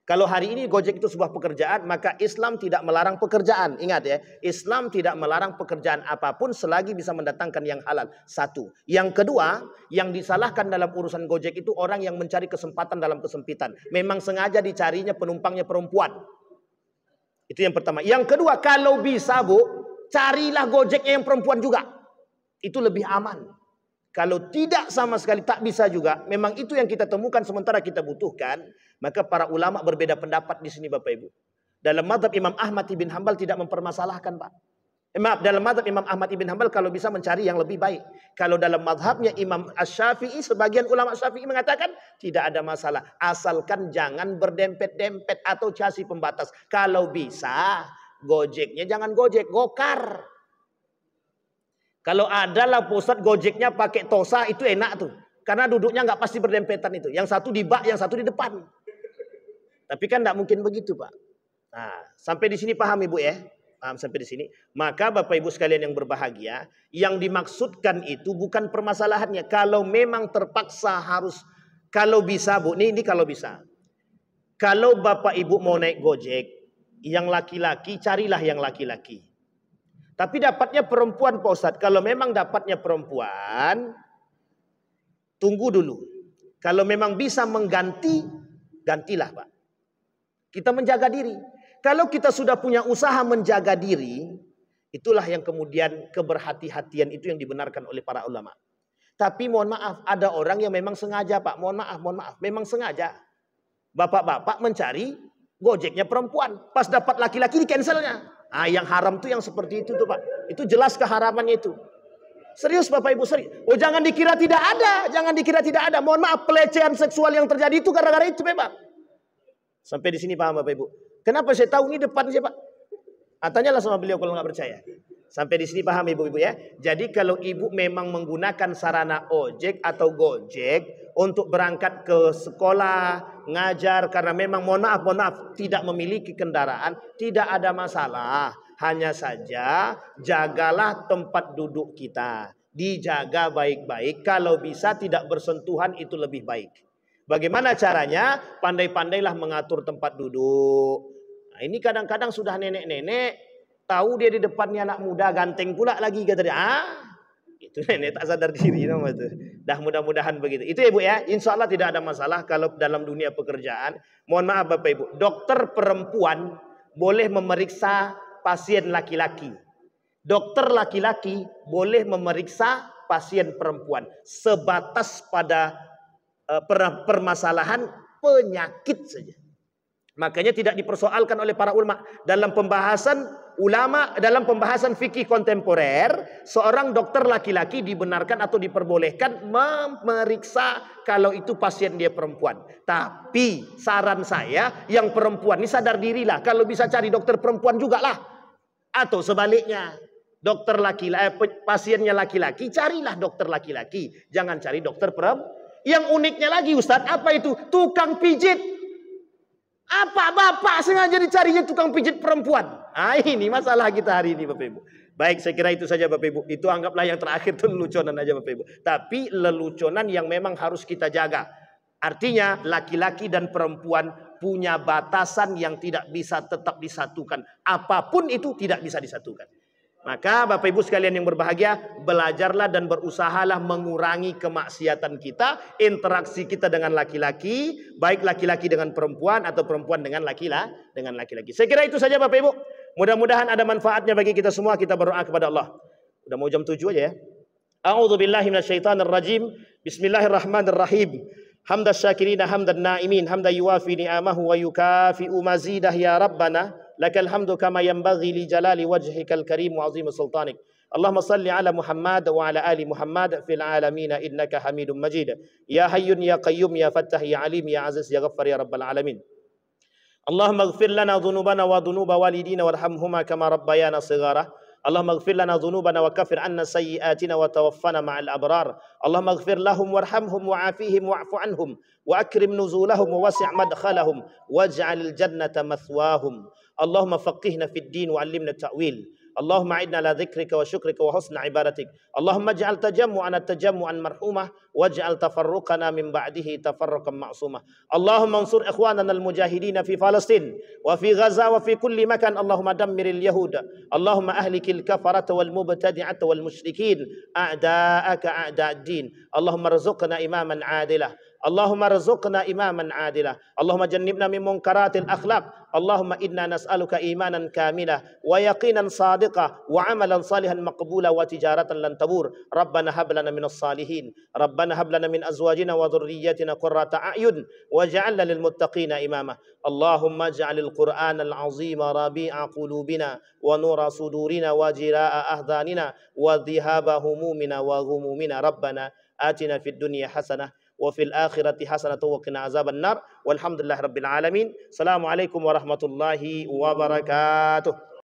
Kalau hari ini Gojek itu sebuah pekerjaan, maka Islam tidak melarang pekerjaan. Ingat ya, Islam tidak melarang pekerjaan apapun selagi bisa mendatangkan yang halal. Satu. Yang kedua, yang disalahkan dalam urusan Gojek itu orang yang mencari kesempatan dalam kesempitan. Memang sengaja dicarinya penumpangnya perempuan. Itu yang pertama. Yang kedua, kalau bisa Bu, carilah Gojeknya yang perempuan juga. Itu lebih aman. Kalau tidak sama sekali tak bisa juga, memang itu yang kita temukan sementara kita butuhkan, maka para ulama berbeda pendapat di sini Bapak Ibu. Dalam mazhab Imam Ahmad ibn Hanbal tidak mempermasalahkan Pak. Maaf, dalam mazhab Imam Ahmad ibn Hanbal kalau bisa mencari yang lebih baik. Kalau dalam mazhabnya Imam Asy-Syafi'i, sebagian ulama Syafi'i mengatakan tidak ada masalah. Asalkan jangan berdempet-dempet atau casi pembatas. Kalau bisa, Gojeknya jangan Gojek, Gokar. Kalau adalah pusat Gojeknya pakai tosa itu enak tuh. Karena duduknya nggak pasti berdempetan itu. Yang satu di bak, yang satu di depan. Tapi kan nggak mungkin begitu Pak. Nah, sampai di sini paham Ibu ya? Paham sampai di sini? Maka Bapak Ibu sekalian yang berbahagia, yang dimaksudkan itu bukan permasalahannya. Kalau memang terpaksa harus, kalau bisa Bu, ini kalau bisa. Kalau Bapak Ibu mau naik Gojek, yang laki-laki carilah yang laki-laki. Tapi dapatnya perempuan Pak Ustadz. Kalau memang dapatnya perempuan, tunggu dulu. Kalau memang bisa mengganti, gantilah Pak. Kita menjaga diri. Kalau kita sudah punya usaha menjaga diri, itulah yang kemudian keberhati-hatian itu yang dibenarkan oleh para ulama. Tapi mohon maaf, ada orang yang memang sengaja Pak. Mohon maaf, memang sengaja. Bapak-bapak mencari Gojeknya perempuan. Pas dapat laki-laki di cancelnya. Ah, yang haram tuh yang seperti itu tuh Pak. Itu jelas keharamannya itu. Serius Bapak Ibu, serius. Oh jangan dikira tidak ada. Jangan dikira tidak ada. Mohon maaf, pelecehan seksual yang terjadi itu gara-gara itu memang. Sampai di sini paham Bapak Ibu. Kenapa saya tahu ini depan siapa? Tanyalah sama beliau kalau nggak percaya. Sampai di sini paham Ibu-ibu ya. Jadi kalau Ibu memang menggunakan sarana ojek atau Gojek untuk berangkat ke sekolah, ngajar, karena memang mohon maaf, tidak memiliki kendaraan, tidak ada masalah. Hanya saja jagalah tempat duduk kita. Dijaga baik-baik. Kalau bisa tidak bersentuhan itu lebih baik. Bagaimana caranya? Pandai-pandailah mengatur tempat duduk. Nah, ini kadang-kadang sudah nenek-nenek, tahu dia di depannya anak muda, ganteng pula lagi kata dia. Itu nenek tak sadar diri nama itu. Dah mudah-mudahan begitu. Itu ya Bu ya. Insya Allah tidak ada masalah kalau dalam dunia pekerjaan. Mohon maaf Bapak Ibu, dokter perempuan boleh memeriksa pasien laki-laki. Dokter laki-laki boleh memeriksa pasien perempuan sebatas pada permasalahan penyakit saja. Makanya tidak dipersoalkan oleh para ulama dalam pembahasan ulama dalam pembahasan fikih kontemporer, seorang dokter laki-laki dibenarkan atau diperbolehkan memeriksa kalau itu pasien dia perempuan. Tapi saran saya, yang perempuan ini sadar dirilah. Kalau bisa cari dokter perempuan juga lah. Atau sebaliknya, dokter laki-laki, pasiennya laki-laki, carilah dokter laki-laki. Jangan cari dokter perempuan. Yang uniknya lagi Ustadz, apa itu? Tukang pijit. Apa bapak sengaja dicarinya tukang pijit perempuan? Ah, ini masalah kita hari ini Bapak Ibu. Baik, saya kira itu saja Bapak Ibu. Itu anggaplah yang terakhir itu leluconan aja Bapak Ibu. Tapi leluconan yang memang harus kita jaga. Artinya laki-laki dan perempuan punya batasan yang tidak bisa tetap disatukan. Apapun itu tidak bisa disatukan. Maka Bapak Ibu sekalian yang berbahagia, belajarlah dan berusahalah mengurangi kemaksiatan kita, interaksi kita dengan laki-laki, baik laki-laki dengan perempuan atau perempuan dengan laki-laki. Saya kira itu saja Bapak Ibu. Mudah-mudahan ada manfaatnya bagi kita semua. Kita berdoa kepada Allah. Udah mau jam 7 aja ya. A'udzubillahi minasyaitonirrajim. Bismillahirrahmanirrahim. Hamdas syakirina hamdan na'imin, hamdan yuwafi ni'amahu wa yukafi'u mazidah ya Rabbana. Lakal hamdu kama yanbaghi li jalali wajhikal karim wa azim sultanik. Allahumma salli ala Muhammad wa ala ali Muhammad fil alamin innaka Hamidum Majid. Ya Hayyun ya Qayyum ya Fattah ya Alim ya Aziz ya Ghaffar ya Rabbal alamin. Allahumma ighfir lana dhunubana wa dhunuba walidina warhamhuma kama rabbayana shighara. Allahumma ighfir lana dhunubana wa kaffir anna sayyi'atina wa tawaffana ma'al abrar. Allahumma ighfir lahum warhamhum wa'afihim wa'fu anhum wa akrim nuzulahum wa wasi' madkhalahum waj'alil jannata mathwahum. Allahumma faqihna fid din wa 'allimna ta'wil. Allahumma a'idna ala dzikrika wa syukrika wa husna ibadatik. Allahumma ij'al tajammu'ana tajammu'an marhumah waj'al tafarruqana min ba'dihi tafarruqan ma'sumah. Allahumma ansur ikhwanana al-mujahidin fi Palestin wa fi Gaza wa fi kulli makan. Allahumma dammiril yahuda. Allahumma ahlikil kafarata wal mubtadi'ata wal musyrikin a'da'aka a'da'ad din. Allahumma rzuqna imaman 'adilah. Allahumma rzuqna imaman 'adilah. Allahumma jannibna min munkaratil akhlaq. Allahumma inna nas'aluka imanan kamila wa yaqinan sadiqa wa amalan salihan maqbula wa tijaratan lan tabur. Rabbana hab lana minas salihin. Rabbana hab lana min azwajina wa dhurriyyatina qurrata a'yun waj'alna lil muttaqina imama. Allahumma ij'alil Qur'anal 'azima rabi'a qulubina wa nura sudurina wa jilaa'a ahdanina wa dhihaba humumina wa ghumumina. Rabbana atina fid dunya hasanah وفي الآخرة حسنة وقنا عذاب النار والحمد لله رب العالمين. السلام عليكم ورحمة الله وبركاته.